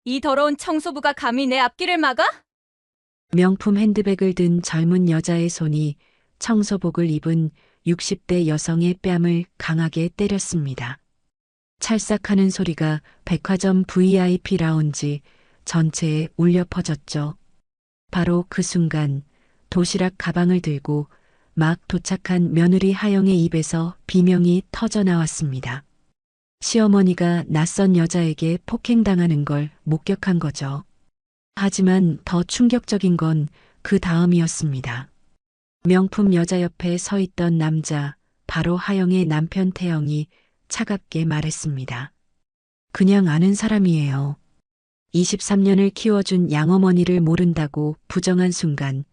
이 더러운 청소부가 감히 내 앞길을 막아? 명품 핸드백을 든 젊은 여자의 손이 청소복을 입은 60대 여성의 뺨을 강하게 때렸습니다. 찰싹하는 소리가 백화점 VIP 라운지 전체에 울려 퍼졌죠. 바로 그 순간 도시락 가방을 들고 막 도착한 며느리 하영의 입에서 비명이 터져 나왔습니다. 시어머니가 낯선 여자에게 폭행당하는 걸 목격한 거죠. 하지만 더 충격적인 건 그 다음이었습니다. 명품 여자 옆에 서 있던 남자, 바로 하영의 남편 태영이 차갑게 말했습니다. 그냥 아는 사람이에요. 23년을 키워준 양어머니를 모른다고 부정한 순간,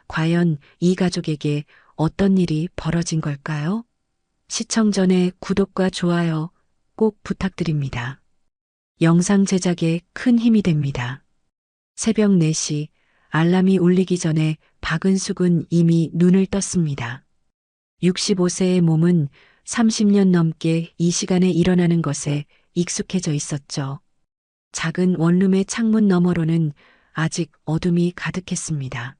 과연 이 가족에게 어떤 일이 벌어진 걸까요? 시청 전에 구독과 좋아요 꼭 부탁드립니다. 영상 제작에 큰 힘이 됩니다. 새벽 4시 알람이 울리기 전에 박은숙은 이미 눈을 떴습니다. 65세의 몸은 30년 넘게 이 시간에 일어나는 것에 익숙해져 있었죠. 작은 원룸의 창문 너머로는 아직 어둠이 가득했습니다.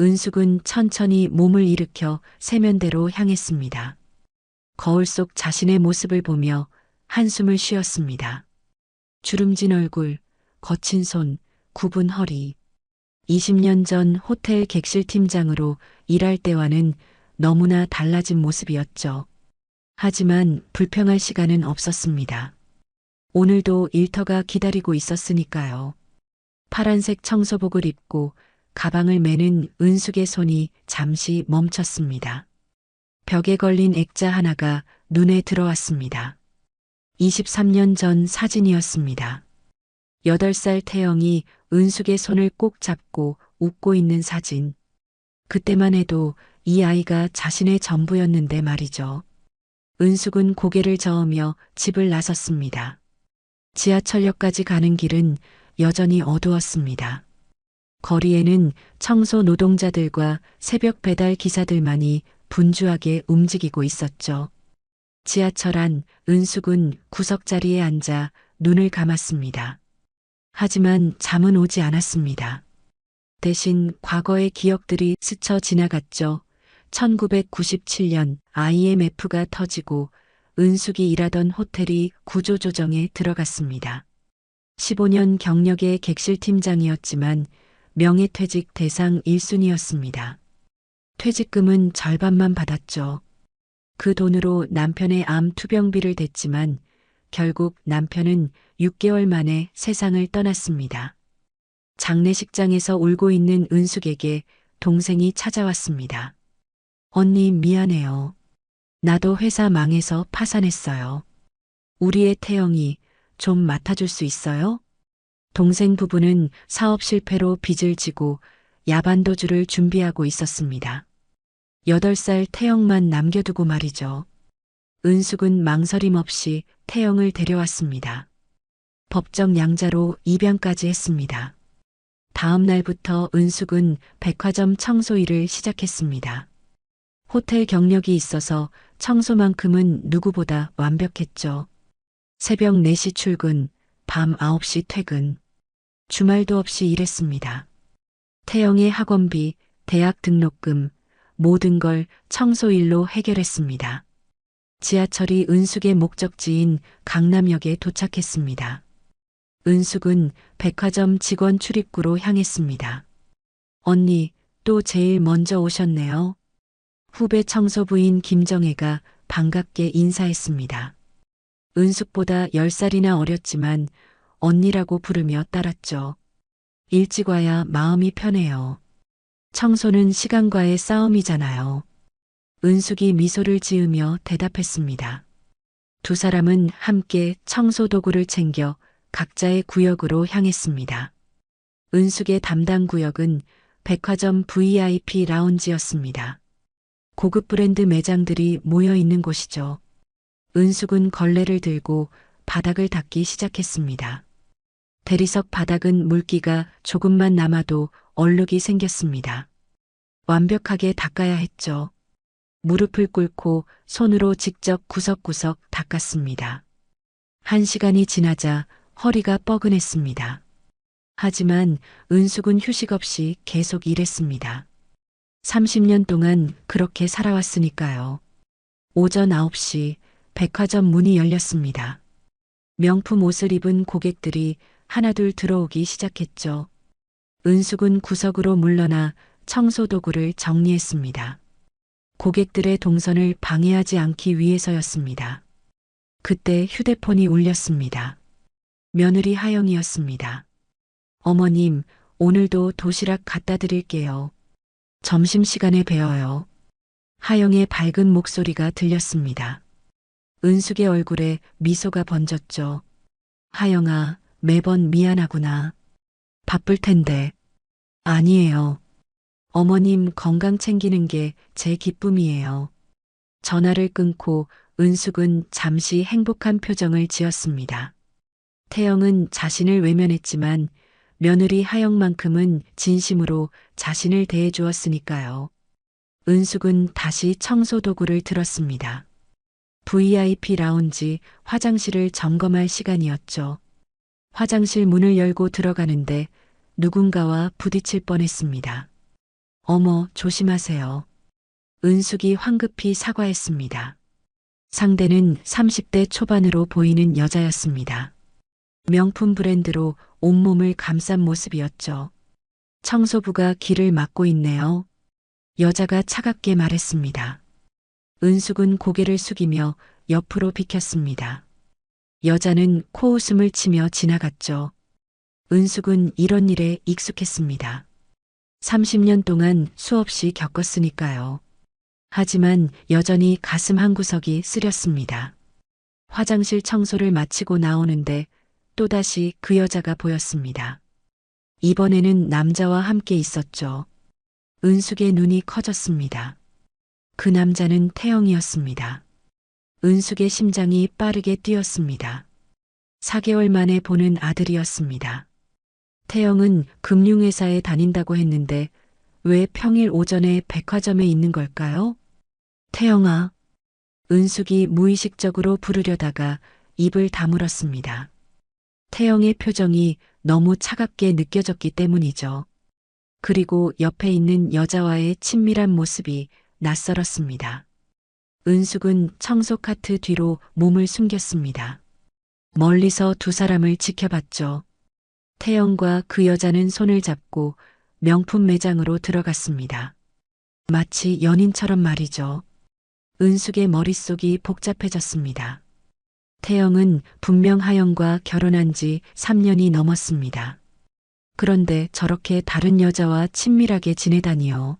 은숙은 천천히 몸을 일으켜 세면대로 향했습니다. 거울 속 자신의 모습을 보며 한숨을 쉬었습니다. 주름진 얼굴, 거친 손, 굽은 허리. 20년 전 호텔 객실 팀장으로 일할 때와는 너무나 달라진 모습이었죠. 하지만 불평할 시간은 없었습니다. 오늘도 일터가 기다리고 있었으니까요. 파란색 청소복을 입고 가방을 매는 은숙의 손이 잠시 멈췄습니다. 벽에 걸린 액자 하나가 눈에 들어왔습니다. 23년 전 사진이었습니다. 8살 태영이 은숙의 손을 꼭 잡고 웃고 있는 사진. 그때만 해도 이 아이가 자신의 전부였는데 말이죠. 은숙은 고개를 저으며 집을 나섰습니다. 지하철역까지 가는 길은 여전히 어두웠습니다. 거리에는 청소 노동자들과 새벽 배달 기사들만이 분주하게 움직이고 있었죠. 지하철 안 은숙은 구석자리에 앉아 눈을 감았습니다. 하지만 잠은 오지 않았습니다. 대신 과거의 기억들이 스쳐 지나갔죠. 1997년 IMF가 터지고 은숙이 일하던 호텔이 구조조정에 들어갔습니다. 15년 경력의 객실팀장이었지만 명예퇴직 대상 1순위였습니다. 퇴직금은 절반만 받았죠. 그 돈으로 남편의 암 투병비를 댔지만 결국 남편은 6개월 만에 세상을 떠났습니다. 장례식장에서 울고 있는 은숙에게 동생이 찾아왔습니다. 언니 미안해요. 나도 회사 망해서 파산했어요. 우리의 태영이 좀 맡아줄 수 있어요? 동생 부부는 사업 실패로 빚을 지고 야반도주를 준비하고 있었습니다. 8살 태영만 남겨두고 말이죠. 은숙은 망설임 없이 태영을 데려왔습니다. 법정 양자로 입양까지 했습니다. 다음 날부터 은숙은 백화점 청소 일을 시작했습니다. 호텔 경력이 있어서 청소만큼은 누구보다 완벽했죠. 새벽 4시 출근, 밤 9시 퇴근. 주말도 없이 일했습니다. 태영의 학원비, 대학 등록금, 모든 걸 청소일로 해결했습니다. 지하철이 은숙의 목적지인 강남역에 도착했습니다. 은숙은 백화점 직원 출입구로 향했습니다. 언니, 또 제일 먼저 오셨네요. 후배 청소부인 김정혜가 반갑게 인사했습니다. 은숙보다 10살이나 어렸지만 언니라고 부르며 따랐죠. 일찍 와야 마음이 편해요. 청소는 시간과의 싸움이잖아요. 은숙이 미소를 지으며 대답했습니다. 두 사람은 함께 청소 도구를 챙겨 각자의 구역으로 향했습니다. 은숙의 담당 구역은 백화점 VIP 라운지였습니다. 고급 브랜드 매장들이 모여 있는 곳이죠. 은숙은 걸레를 들고 바닥을 닦기 시작했습니다. 대리석 바닥은 물기가 조금만 남아도 얼룩이 생겼습니다. 완벽하게 닦아야 했죠. 무릎을 꿇고 손으로 직접 구석구석 닦았습니다. 1시간이 지나자 허리가 뻐근했습니다. 하지만 은숙은 휴식 없이 계속 일했습니다. 30년 동안 그렇게 살아왔으니까요. 오전 9시 백화점 문이 열렸습니다. 명품 옷을 입은 고객들이 하나둘 들어오기 시작했죠. 은숙은 구석으로 물러나 청소 도구를 정리했습니다. 고객들의 동선을 방해하지 않기 위해서였습니다. 그때 휴대폰이 울렸습니다. 며느리 하영이었습니다. 어머님, 오늘도 도시락 갖다 드릴게요. 점심시간에 뵈어요. 하영의 밝은 목소리가 들렸습니다. 은숙의 얼굴에 미소가 번졌죠. 하영아, 매번 미안하구나. 바쁠 텐데. 아니에요. 어머님 건강 챙기는 게 제 기쁨이에요. 전화를 끊고 은숙은 잠시 행복한 표정을 지었습니다. 태영은 자신을 외면했지만 며느리 하영만큼은 진심으로 자신을 대해 주었으니까요. 은숙은 다시 청소 도구를 들었습니다. VIP 라운지 화장실을 점검할 시간이었죠. 화장실 문을 열고 들어가는데 누군가와 부딪힐 뻔했습니다. 어머, 조심하세요. 은숙이 황급히 사과했습니다. 상대는 30대 초반으로 보이는 여자였습니다. 명품 브랜드로 온몸을 감싼 모습이었죠. 청소부가 길을 막고 있네요. 여자가 차갑게 말했습니다. 은숙은 고개를 숙이며 옆으로 비켰습니다. 여자는 코웃음을 치며 지나갔죠. 은숙은 이런 일에 익숙했습니다. 30년 동안 수없이 겪었으니까요. 하지만 여전히 가슴 한구석이 쓰렸습니다. 화장실 청소를 마치고 나오는데 또다시 그 여자가 보였습니다. 이번에는 남자와 함께 있었죠. 은숙의 눈이 커졌습니다. 그 남자는 태영이었습니다. 은숙의 심장이 빠르게 뛰었습니다. 4개월 만에 보는 아들이었습니다. 태영은 금융회사에 다닌다고 했는데 왜 평일 오전에 백화점에 있는 걸까요? 태영아. 은숙이 무의식적으로 부르려다가 입을 다물었습니다. 태영의 표정이 너무 차갑게 느껴졌기 때문이죠. 그리고 옆에 있는 여자와의 친밀한 모습이 낯설었습니다. 은숙은 청소 카트 뒤로 몸을 숨겼습니다. 멀리서 두 사람을 지켜봤죠. 태영과 그 여자는 손을 잡고 명품 매장으로 들어갔습니다. 마치 연인처럼 말이죠. 은숙의 머릿속이 복잡해졌습니다. 태영은 분명 하영과 결혼한 지 3년이 넘었습니다. 그런데 저렇게 다른 여자와 친밀하게 지내다니요.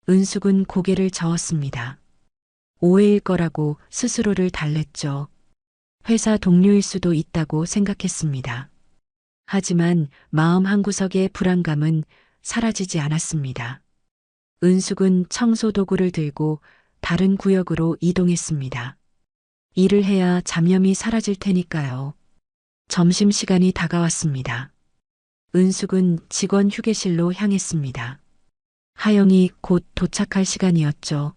은숙은 고개를 저었습니다. 오해일 거라고 스스로를 달랬죠. 회사 동료일 수도 있다고 생각했습니다. 하지만 마음 한구석의 불안감은 사라지지 않았습니다. 은숙은 청소 도구를 들고 다른 구역으로 이동했습니다. 일을 해야 잡념이 사라질 테니까요. 점심시간이 다가왔습니다. 은숙은 직원 휴게실로 향했습니다. 하영이 곧 도착할 시간이었죠.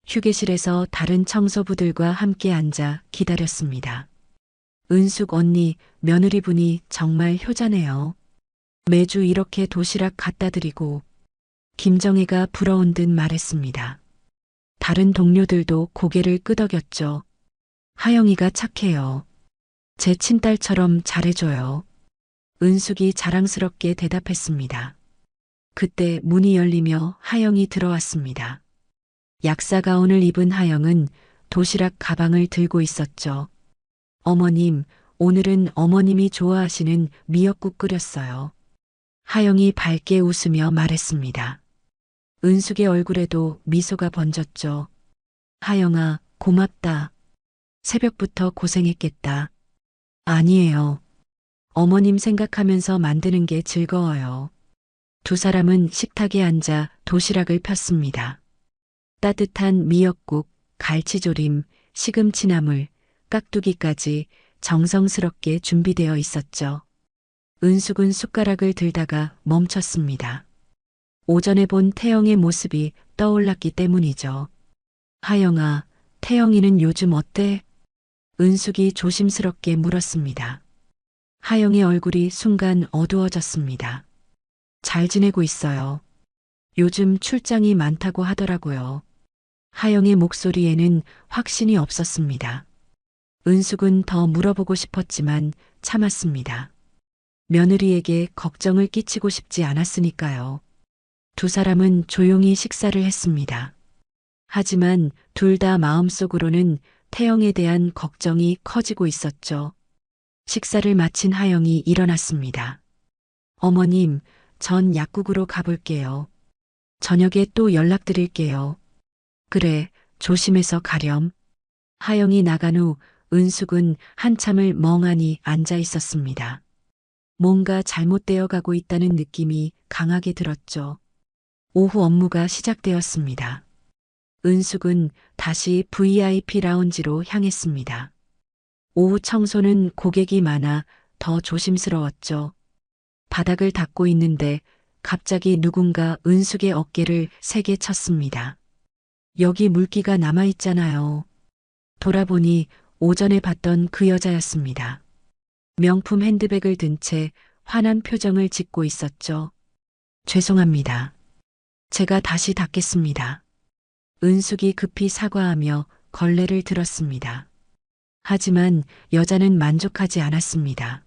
휴게실에서 다른 청소부들과 함께 앉아 기다렸습니다. 은숙 언니, 며느리분이 정말 효자네요. 매주 이렇게 도시락 갖다 드리고. 김정혜가 부러운 듯 말했습니다. 다른 동료들도 고개를 끄덕였죠. 하영이가 착해요. 제 친딸처럼 잘해줘요. 은숙이 자랑스럽게 대답했습니다. 그때 문이 열리며 하영이 들어왔습니다. 약사 가운을 입은 하영은 도시락 가방을 들고 있었죠. 어머님, 오늘은 어머님이 좋아하시는 미역국 끓였어요. 하영이 밝게 웃으며 말했습니다. 은숙의 얼굴에도 미소가 번졌죠. 하영아, 고맙다. 새벽부터 고생했겠다. 아니에요. 어머님 생각하면서 만드는 게 즐거워요. 두 사람은 식탁에 앉아 도시락을 폈습니다. 따뜻한 미역국, 갈치조림, 시금치나물, 깍두기까지 정성스럽게 준비되어 있었죠. 은숙은 숟가락을 들다가 멈췄습니다. 오전에 본 태영의 모습이 떠올랐기 때문이죠. 하영아, 태영이는 요즘 어때? 은숙이 조심스럽게 물었습니다. 하영의 얼굴이 순간 어두워졌습니다. 잘 지내고 있어요. 요즘 출장이 많다고 하더라고요. 하영의 목소리에는 확신이 없었습니다. 은숙은 더 물어보고 싶었지만 참았습니다. 며느리에게 걱정을 끼치고 싶지 않았으니까요. 두 사람은 조용히 식사를 했습니다. 하지만 둘 다 마음속으로는 태영에 대한 걱정이 커지고 있었죠. 식사를 마친 하영이 일어났습니다. 어머님, 전 약국으로 가볼게요. 저녁에 또 연락드릴게요. 그래, 조심해서 가렴. 하영이 나간 후 은숙은 한참을 멍하니 앉아 있었습니다. 뭔가 잘못되어 가고 있다는 느낌이 강하게 들었죠. 오후 업무가 시작되었습니다. 은숙은 다시 VIP 라운지로 향했습니다. 오후 청소는 고객이 많아 더 조심스러웠죠. 바닥을 닦고 있는데 갑자기 누군가 은숙의 어깨를 세게 쳤습니다. 여기 물기가 남아있잖아요. 돌아보니 오전에 봤던 그 여자였습니다. 명품 핸드백을 든 채 화난 표정을 짓고 있었죠. 죄송합니다. 제가 다시 닦겠습니다. 은숙이 급히 사과하며 걸레를 들었습니다. 하지만 여자는 만족하지 않았습니다.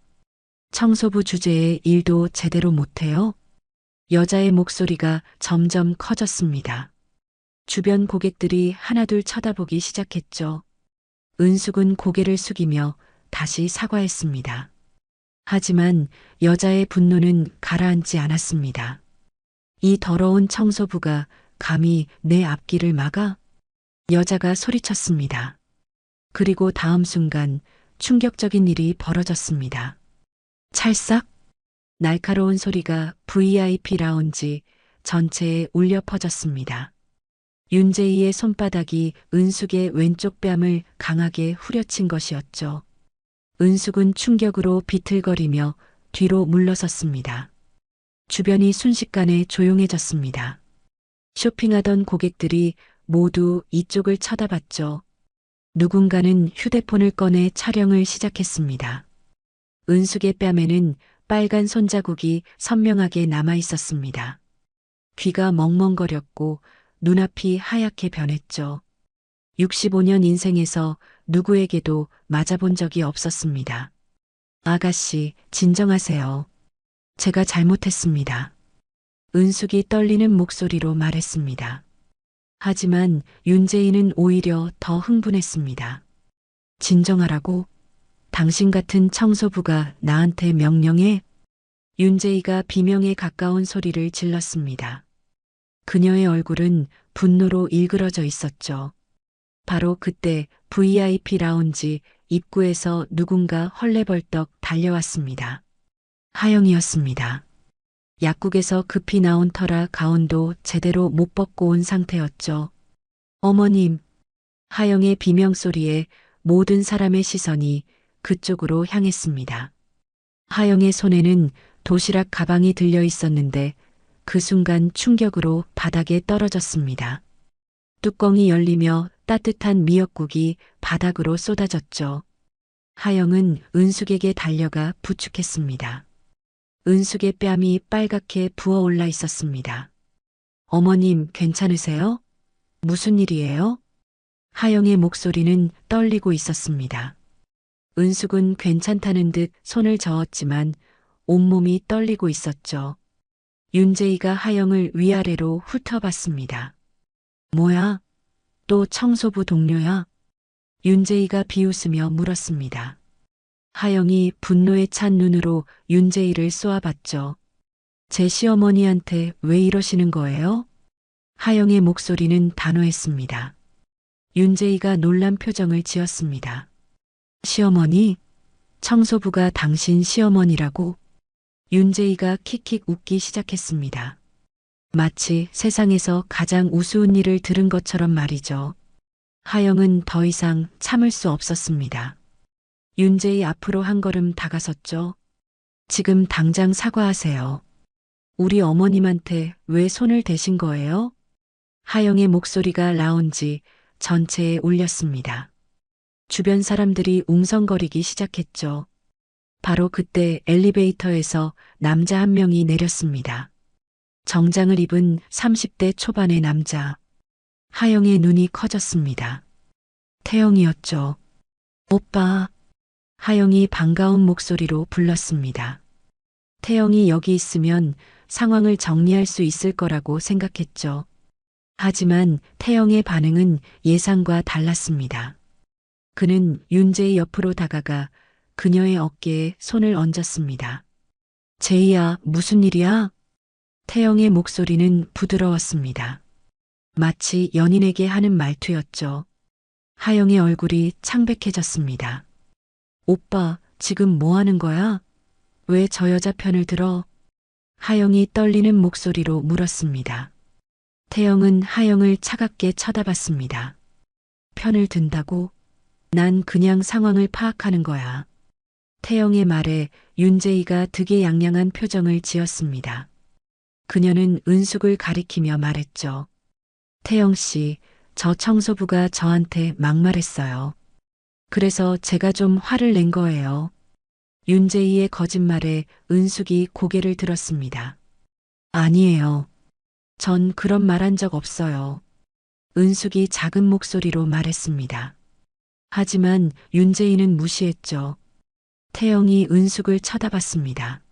청소부 주제에 일도 제대로 못해요? 여자의 목소리가 점점 커졌습니다. 주변 고객들이 하나둘 쳐다보기 시작했죠. 은숙은 고개를 숙이며 다시 사과했습니다. 하지만 여자의 분노는 가라앉지 않았습니다. 이 더러운 청소부가 감히 내 앞길을 막아? 여자가 소리쳤습니다. 그리고 다음 순간 충격적인 일이 벌어졌습니다. 찰싹? 날카로운 소리가 VIP 라운지 전체에 울려 퍼졌습니다. 윤재희의 손바닥이 은숙의 왼쪽 뺨을 강하게 후려친 것이었죠. 은숙은 충격으로 비틀거리며 뒤로 물러섰습니다. 주변이 순식간에 조용해졌습니다. 쇼핑하던 고객들이 모두 이쪽을 쳐다봤죠. 누군가는 휴대폰을 꺼내 촬영을 시작했습니다. 은숙의 뺨에는 빨간 손자국이 선명하게 남아 있었습니다. 귀가 멍멍거렸고 눈앞이 하얗게 변했죠. 65년 인생에서 누구에게도 맞아본 적이 없었습니다. 아가씨, 진정하세요. 제가 잘못했습니다. 은숙이 떨리는 목소리로 말했습니다. 하지만 윤재인은 오히려 더 흥분했습니다. 진정하라고? 당신 같은 청소부가 나한테 명령해? 윤재희가 비명에 가까운 소리를 질렀습니다. 그녀의 얼굴은 분노로 일그러져 있었죠. 바로 그때 VIP 라운지 입구에서 누군가 헐레벌떡 달려왔습니다. 하영이었습니다. 약국에서 급히 나온 터라 가운도 제대로 못 벗고 온 상태였죠. 어머님, 하영의 비명소리에 모든 사람의 시선이 그쪽으로 향했습니다. 하영의 손에는 도시락 가방이 들려 있었는데 그 순간 충격으로 바닥에 떨어졌습니다. 뚜껑이 열리며 따뜻한 미역국이 바닥으로 쏟아졌죠. 하영은 은숙에게 달려가 부축했습니다. 은숙의 뺨이 빨갛게 부어올라 있었습니다. 어머님, 괜찮으세요? 무슨 일이에요? 하영의 목소리는 떨리고 있었습니다. 은숙은 괜찮다는 듯 손을 저었지만 온몸이 떨리고 있었죠. 윤재희가 하영을 위아래로 훑어봤습니다. 뭐야? 또 청소부 동료야? 윤재희가 비웃으며 물었습니다. 하영이 분노에 찬 눈으로 윤재희를 쏘아봤죠. 제 시어머니한테 왜 이러시는 거예요? 하영의 목소리는 단호했습니다. 윤재희가 놀란 표정을 지었습니다. 시어머니? 청소부가 당신 시어머니라고? 윤재희가 킥킥 웃기 시작했습니다. 마치 세상에서 가장 우스운 일을 들은 것처럼 말이죠. 하영은 더 이상 참을 수 없었습니다. 윤재희 앞으로 한 걸음 다가섰죠. 지금 당장 사과하세요. 우리 어머님한테 왜 손을 대신 거예요? 하영의 목소리가 라운지 전체에 울렸습니다. 주변 사람들이 웅성거리기 시작했죠. 바로 그때 엘리베이터에서 남자 한 명이 내렸습니다. 정장을 입은 30대 초반의 남자. 하영의 눈이 커졌습니다. 태영이었죠. 오빠. 하영이 반가운 목소리로 불렀습니다. 태영이 여기 있으면 상황을 정리할 수 있을 거라고 생각했죠. 하지만 태영의 반응은 예상과 달랐습니다. 그는 윤재희 옆으로 다가가 그녀의 어깨에 손을 얹었습니다. 제이야, 무슨 일이야? 태영의 목소리는 부드러웠습니다. 마치 연인에게 하는 말투였죠. 하영의 얼굴이 창백해졌습니다. 오빠, 지금 뭐 하는 거야? 왜 저 여자 편을 들어? 하영이 떨리는 목소리로 물었습니다. 태영은 하영을 차갑게 쳐다봤습니다. 편을 든다고? 난 그냥 상황을 파악하는 거야. 태영의 말에 윤재희가 득이양양한 표정을 지었습니다. 그녀는 은숙을 가리키며 말했죠. 태영 씨, 저 청소부가 저한테 막말했어요. 그래서 제가 좀 화를 낸 거예요. 윤재희의 거짓말에 은숙이 고개를 들었습니다. 아니에요. 전 그런 말 한 적 없어요. 은숙이 작은 목소리로 말했습니다. 하지만 윤재희는 무시했죠. 태영이 은숙을 쳐다봤습니다.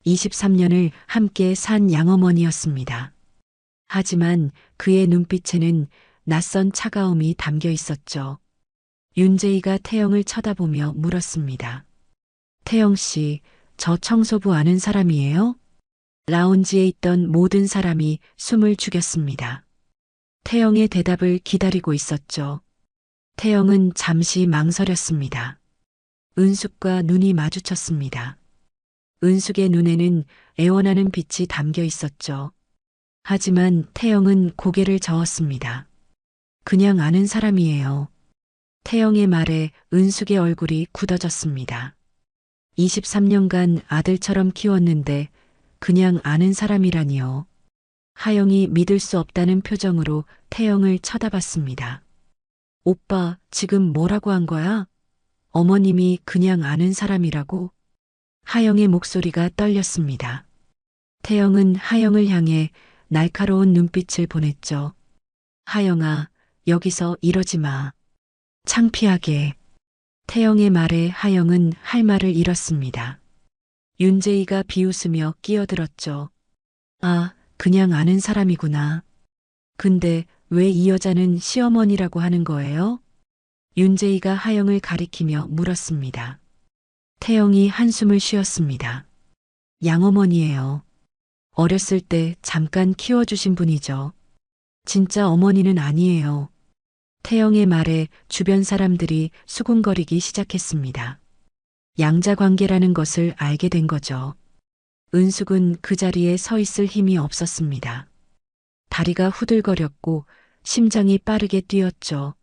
23년을 함께 산 양어머니였습니다. 하지만 그의 눈빛에는 낯선 차가움이 담겨 있었죠. 윤재희가 태영을 쳐다보며 물었습니다. 태영 씨, 저 청소부 아는 사람이에요? 라운지에 있던 모든 사람이 숨을 죽였습니다. 태영의 대답을 기다리고 있었죠. 태영은 잠시 망설였습니다. 은숙과 눈이 마주쳤습니다. 은숙의 눈에는 애원하는 빛이 담겨 있었죠. 하지만 태영은 고개를 저었습니다. 그냥 아는 사람이에요. 태영의 말에 은숙의 얼굴이 굳어졌습니다. 23년간 아들처럼 키웠는데 그냥 아는 사람이라니요. 하영이 믿을 수 없다는 표정으로 태영을 쳐다봤습니다. 오빠, 지금 뭐라고 한 거야? 어머님이 그냥 아는 사람이라고? 하영의 목소리가 떨렸습니다. 태영은 하영을 향해 날카로운 눈빛을 보냈죠. 하영아, 여기서 이러지 마. 창피하게. 태영의 말에 하영은 할 말을 잃었습니다. 윤재희가 비웃으며 끼어들었죠. 아, 그냥 아는 사람이구나. 근데 왜 이 여자는 시어머니라고 하는 거예요? 윤재희가 하영을 가리키며 물었습니다. 태영이 한숨을 쉬었습니다. 양어머니예요. 어렸을 때 잠깐 키워주신 분이죠. 진짜 어머니는 아니에요. 태영의 말에 주변 사람들이 수군거리기 시작했습니다. 양자 관계라는 것을 알게 된 거죠. 은숙은 그 자리에 서 있을 힘이 없었습니다. 다리가 후들거렸고 심장이 빠르게 뛰었죠.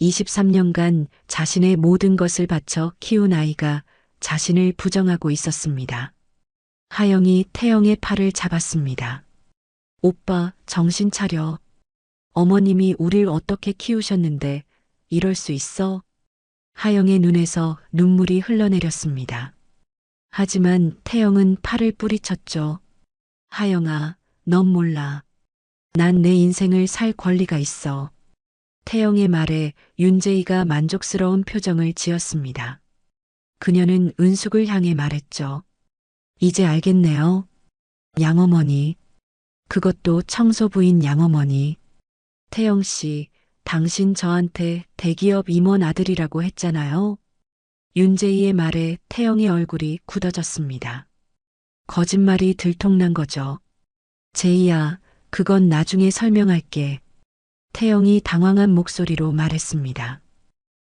23년간 자신의 모든 것을 바쳐 키운 아이가 자신을 부정하고 있었습니다. 하영이 태영의 팔을 잡았습니다. 오빠, 정신 차려. 어머님이 우릴 어떻게 키우셨는데 이럴 수 있어? 하영의 눈에서 눈물이 흘러내렸습니다. 하지만 태영은 팔을 뿌리쳤죠. 하영아, 넌 몰라. 난 내 인생을 살 권리가 있어. 태영의 말에 윤재희가 만족스러운 표정을 지었습니다. 그녀는 은숙을 향해 말했죠. 이제 알겠네요. 양어머니. 그것도 청소부인 양어머니. 태영 씨, 당신 저한테 대기업 임원 아들이라고 했잖아요. 윤재희의 말에 태영의 얼굴이 굳어졌습니다. 거짓말이 들통난 거죠. 제이야, 그건 나중에 설명할게. 태영이 당황한 목소리로 말했습니다.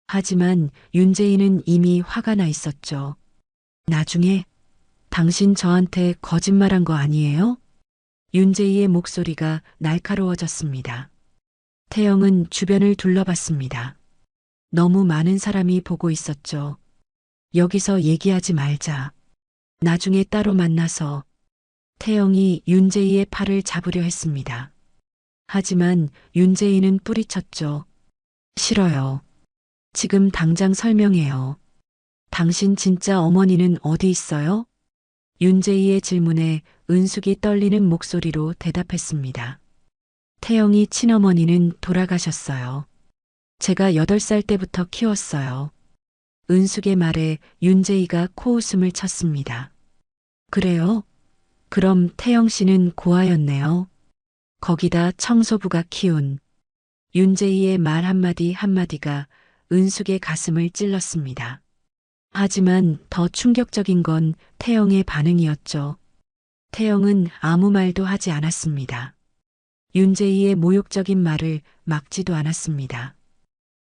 하지만 윤재희는 이미 화가 나 있었죠. 나중에? 당신 저한테 거짓말한 거 아니에요? 윤재희의 목소리가 날카로워졌습니다. 태영은 주변을 둘러봤습니다. 너무 많은 사람이 보고 있었죠. 여기서 얘기하지 말자. 나중에 따로 만나서. 태영이 윤재희의 팔을 잡으려 했습니다. 하지만 윤재희는 뿌리쳤죠. 싫어요. 지금 당장 설명해요. 당신 진짜 어머니는 어디 있어요? 윤재희의 질문에 은숙이 떨리는 목소리로 대답했습니다. 태영이 친어머니는 돌아가셨어요. 제가 8살 때부터 키웠어요. 은숙의 말에 윤재희가 코웃음을 쳤습니다. 그래요? 그럼 태영 씨는 고아였네요. 거기다 청소부가 키운. 윤재희의 말 한마디 한마디가 은숙의 가슴을 찔렀습니다. 하지만 더 충격적인 건 태영의 반응이었죠. 태영은 아무 말도 하지 않았습니다. 윤재희의 모욕적인 말을 막지도 않았습니다.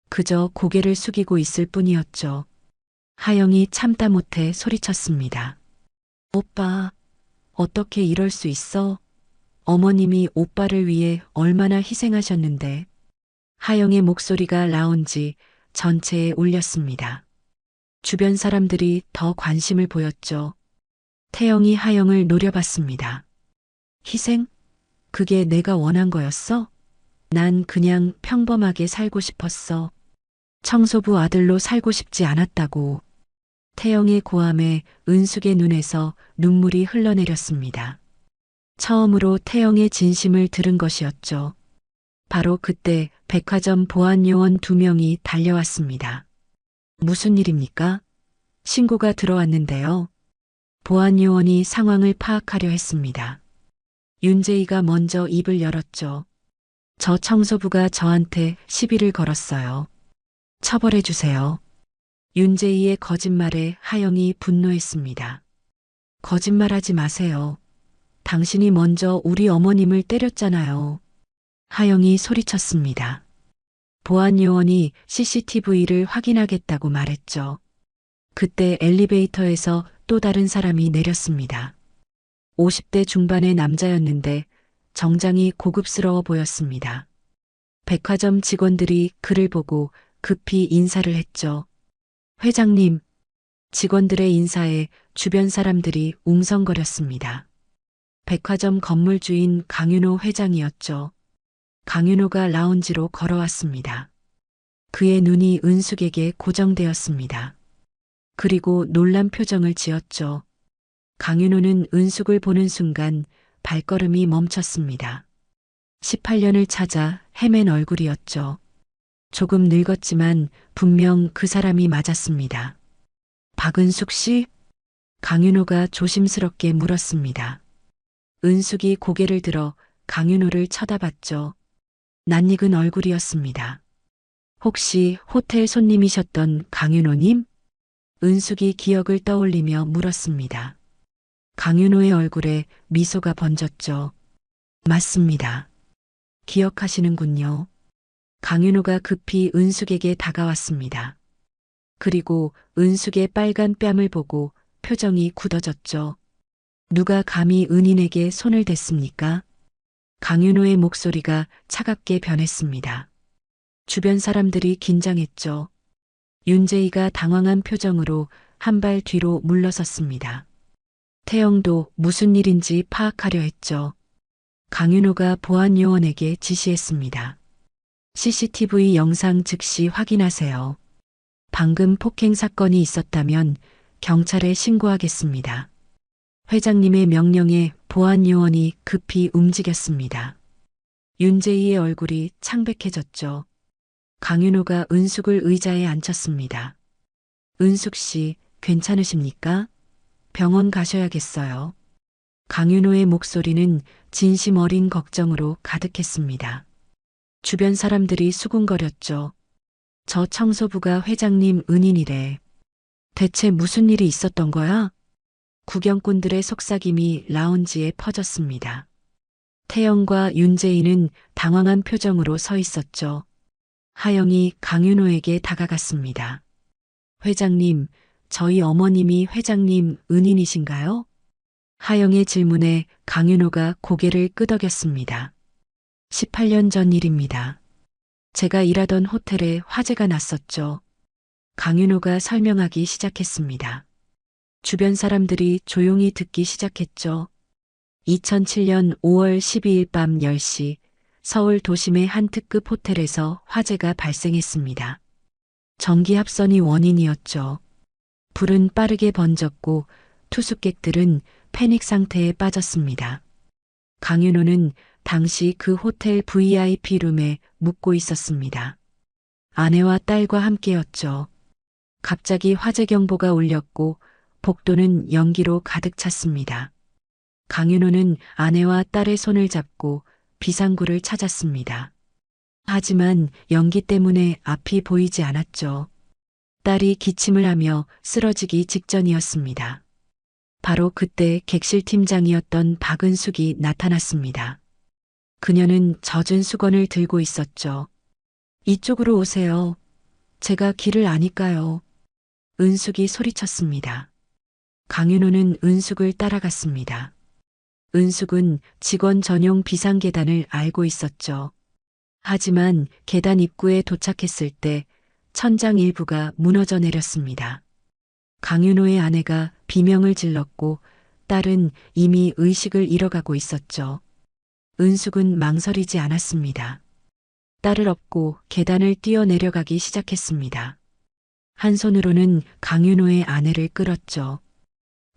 그저 고개를 숙이고 있을 뿐이었죠. 하영이 참다 못해 소리쳤습니다. 오빠, 어떻게 이럴 수 있어? 어머님이 오빠를 위해 얼마나 희생하셨는데. 하영의 목소리가 라운지 전체에 울렸습니다. 주변 사람들이 더 관심을 보였죠. 태영이 하영을 노려봤습니다. 희생? 그게 내가 원한 거였어? 난 그냥 평범하게 살고 싶었어. 청소부 아들로 살고 싶지 않았다고. 태영의 고함에 은숙의 눈에서 눈물이 흘러내렸습니다. 처음으로 태영의 진심을 들은 것이었죠. 바로 그때 백화점 보안요원 2명이 달려왔습니다. 무슨 일입니까? 신고가 들어왔는데요. 보안요원이 상황을 파악하려 했습니다. 윤재희가 먼저 입을 열었죠. 저 청소부가 저한테 시비를 걸었어요. 처벌해 주세요. 윤재희의 거짓말에 하영이 분노했습니다. 거짓말하지 마세요. 당신이 먼저 우리 어머님을 때렸잖아요. 하영이 소리쳤습니다. 보안요원이 CCTV를 확인하겠다고 말했죠. 그때 엘리베이터에서 또 다른 사람이 내렸습니다. 50대 중반의 남자였는데 정장이 고급스러워 보였습니다. 백화점 직원들이 그를 보고 급히 인사를 했죠. 회장님, 직원들의 인사에 주변 사람들이 웅성거렸습니다. 백화점 건물 주인 강윤호 회장이었죠. 강윤호가 라운지로 걸어왔습니다. 그의 눈이 은숙에게 고정되었습니다. 그리고 놀란 표정을 지었죠. 강윤호는 은숙을 보는 순간 발걸음이 멈췄습니다. 18년을 찾아 헤맨 얼굴이었죠. 조금 늙었지만 분명 그 사람이 맞았습니다. 박은숙 씨? 강윤호가 조심스럽게 물었습니다. 은숙이 고개를 들어 강윤호를 쳐다봤죠. 낯익은 얼굴이었습니다. 혹시 호텔 손님이셨던 강윤호님? 은숙이 기억을 떠올리며 물었습니다. 강윤호의 얼굴에 미소가 번졌죠. 맞습니다. 기억하시는군요. 강윤호가 급히 은숙에게 다가왔습니다. 그리고 은숙의 빨간 뺨을 보고 표정이 굳어졌죠. 누가 감히 은인에게 손을 댔습니까? 강윤호의 목소리가 차갑게 변했습니다. 주변 사람들이 긴장했죠. 윤재희가 당황한 표정으로 한 발 뒤로 물러섰습니다. 태영도 무슨 일인지 파악하려 했죠. 강윤호가 보안요원에게 지시했습니다. CCTV 영상 즉시 확인하세요. 방금 폭행 사건이 있었다면 경찰에 신고하겠습니다. 회장님의 명령에 보안요원이 급히 움직였습니다. 윤재희의 얼굴이 창백해졌죠. 강윤호가 은숙을 의자에 앉혔습니다. 은숙 씨, 괜찮으십니까? 병원 가셔야겠어요. 강윤호의 목소리는 진심 어린 걱정으로 가득했습니다. 주변 사람들이 수군거렸죠. 저 청소부가 회장님 은인이래. 대체 무슨 일이 있었던 거야? 구경꾼들의 속삭임이 라운지에 퍼졌습니다. 태영과 윤재희는 당황한 표정으로 서 있었죠. 하영이 강윤호에게 다가갔습니다. 회장님, 저희 어머님이 회장님 은인이신가요? 하영의 질문에 강윤호가 고개를 끄덕였습니다. 18년 전 일입니다. 제가 일하던 호텔에 화재가 났었죠. 강윤호가 설명하기 시작했습니다. 주변 사람들이 조용히 듣기 시작했죠. 2007년 5월 12일 밤 10시 서울 도심의 한 특급 호텔에서 화재가 발생했습니다. 전기 합선이 원인이었죠. 불은 빠르게 번졌고 투숙객들은 패닉 상태에 빠졌습니다. 강윤호는 당시 그 호텔 VIP 룸에 묵고 있었습니다. 아내와 딸과 함께였죠. 갑자기 화재 경보가 울렸고 복도는 연기로 가득 찼습니다. 강윤호는 아내와 딸의 손을 잡고 비상구를 찾았습니다. 하지만 연기 때문에 앞이 보이지 않았죠. 딸이 기침을 하며 쓰러지기 직전이었습니다. 바로 그때 객실 팀장이었던 박은숙이 나타났습니다. 그녀는 젖은 수건을 들고 있었죠. 이쪽으로 오세요. 제가 길을 아니까요. 은숙이 소리쳤습니다. 강윤호는 은숙을 따라갔습니다. 은숙은 직원 전용 비상계단을 알고 있었죠. 하지만 계단 입구에 도착했을 때 천장 일부가 무너져 내렸습니다. 강윤호의 아내가 비명을 질렀고 딸은 이미 의식을 잃어가고 있었죠. 은숙은 망설이지 않았습니다. 딸을 업고 계단을 뛰어내려가기 시작했습니다. 한 손으로는 강윤호의 아내를 끌었죠.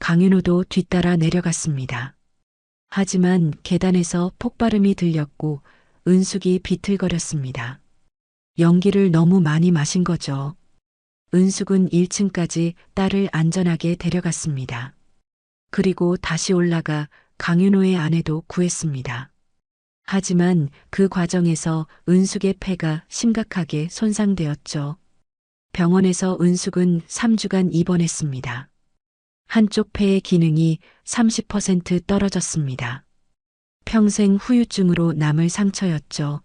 강윤호도 뒤따라 내려갔습니다. 하지만 계단에서 폭발음이 들렸고 은숙이 비틀거렸습니다. 연기를 너무 많이 마신 거죠. 은숙은 1층까지 딸을 안전하게 데려갔습니다. 그리고 다시 올라가 강윤호의 아내도 구했습니다. 하지만 그 과정에서 은숙의 폐가 심각하게 손상되었죠. 병원에서 은숙은 3주간 입원했습니다. 한쪽 폐의 기능이 30% 떨어졌습니다. 평생 후유증으로 남을 상처였죠.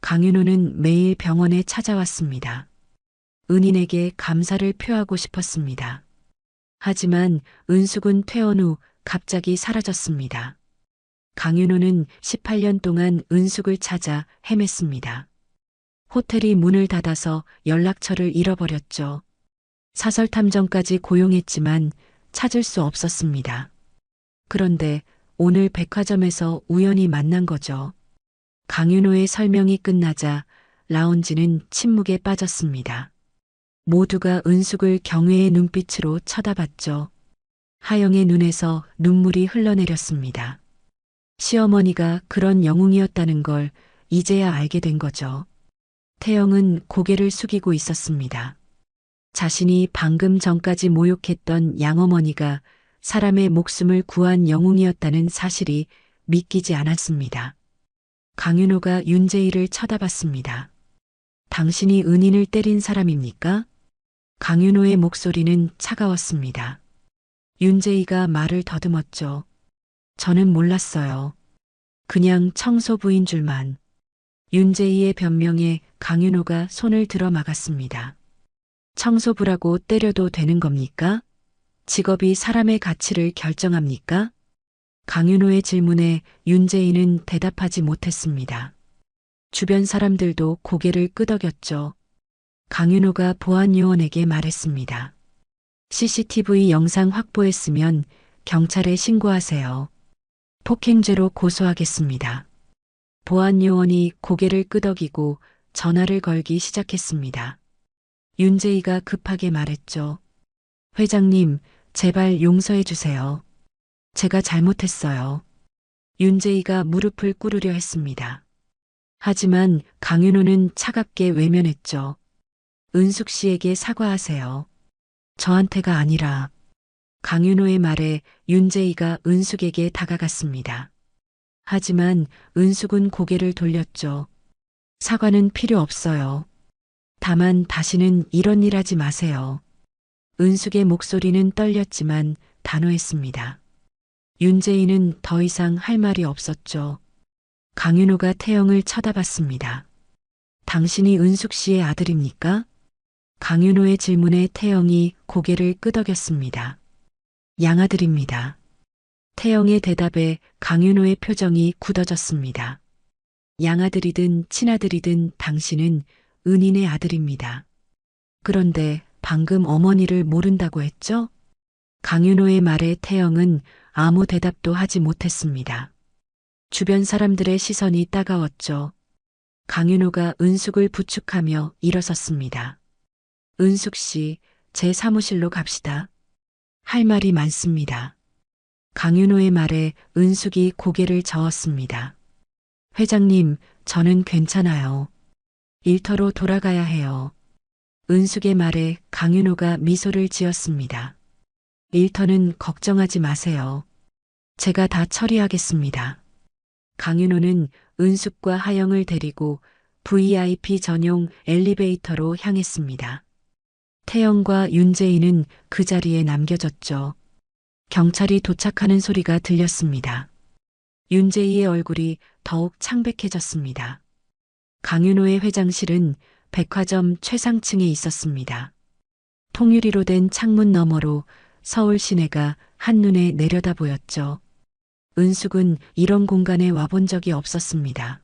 강윤호는 매일 병원에 찾아왔습니다. 은인에게 감사를 표하고 싶었습니다. 하지만 은숙은 퇴원 후 갑자기 사라졌습니다. 강윤호는 18년 동안 은숙을 찾아 헤맸습니다. 호텔이 문을 닫아서 연락처를 잃어버렸죠. 사설탐정까지 고용했지만 찾을 수 없었습니다. 그런데 오늘 백화점에서 우연히 만난 거죠. 강윤호의 설명이 끝나자 라운지는 침묵에 빠졌습니다. 모두가 은숙을 경외의 눈빛으로 쳐다봤죠. 하영의 눈에서 눈물이 흘러내렸습니다. 시어머니가 그런 영웅이었다는 걸 이제야 알게 된 거죠. 태영은 고개를 숙이고 있었습니다. 자신이 방금 전까지 모욕했던 양어머니가 사람의 목숨을 구한 영웅이었다는 사실이 믿기지 않았습니다. 강윤호가 윤재희를 쳐다봤습니다. 당신이 은인을 때린 사람입니까? 강윤호의 목소리는 차가웠습니다. 윤재희가 말을 더듬었죠. 저는 몰랐어요. 그냥 청소부인 줄만. 윤재희의 변명에 강윤호가 손을 들어 막았습니다. 청소부라고 때려도 되는 겁니까? 직업이 사람의 가치를 결정합니까? 강윤호의 질문에 윤재희는 대답하지 못했습니다. 주변 사람들도 고개를 끄덕였죠. 강윤호가 보안요원에게 말했습니다. CCTV 영상 확보했으면 경찰에 신고하세요. 폭행죄로 고소하겠습니다. 보안요원이 고개를 끄덕이고 전화를 걸기 시작했습니다. 윤재희가 급하게 말했죠. 회장님, 제발 용서해 주세요. 제가 잘못했어요. 윤재희가 무릎을 꿇으려 했습니다. 하지만 강윤호는 차갑게 외면했죠. 은숙 씨에게 사과하세요. 저한테가 아니라. 강윤호의 말에 윤재희가 은숙에게 다가갔습니다. 하지만 은숙은 고개를 돌렸죠. 사과는 필요 없어요. 다만 다시는 이런 일 하지 마세요. 은숙의 목소리는 떨렸지만 단호했습니다. 윤재희는 더 이상 할 말이 없었죠. 강윤호가 태영을 쳐다봤습니다. 당신이 은숙 씨의 아들입니까? 강윤호의 질문에 태영이 고개를 끄덕였습니다. 양아들입니다. 태영의 대답에 강윤호의 표정이 굳어졌습니다. 양아들이든 친아들이든 당신은 은인의 아들입니다. 그런데 방금 어머니를 모른다고 했죠? 강윤호의 말에 태영은 아무 대답도 하지 못했습니다. 주변 사람들의 시선이 따가웠죠. 강윤호가 은숙을 부축하며 일어섰습니다. 은숙 씨, 제 사무실로 갑시다. 할 말이 많습니다. 강윤호의 말에 은숙이 고개를 저었습니다. 회장님, 저는 괜찮아요. 일터로 돌아가야 해요. 은숙의 말에 강윤호가 미소를 지었습니다. 일터는 걱정하지 마세요. 제가 다 처리하겠습니다. 강윤호는 은숙과 하영을 데리고 VIP 전용 엘리베이터로 향했습니다. 태영과 윤재인은 그 자리에 남겨졌죠. 경찰이 도착하는 소리가 들렸습니다. 윤재희의 얼굴이 더욱 창백해졌습니다. 강윤호의 회장실은 백화점 최상층에 있었습니다. 통유리로 된 창문 너머로 서울 시내가 한눈에 내려다 보였죠. 은숙은 이런 공간에 와본 적이 없었습니다.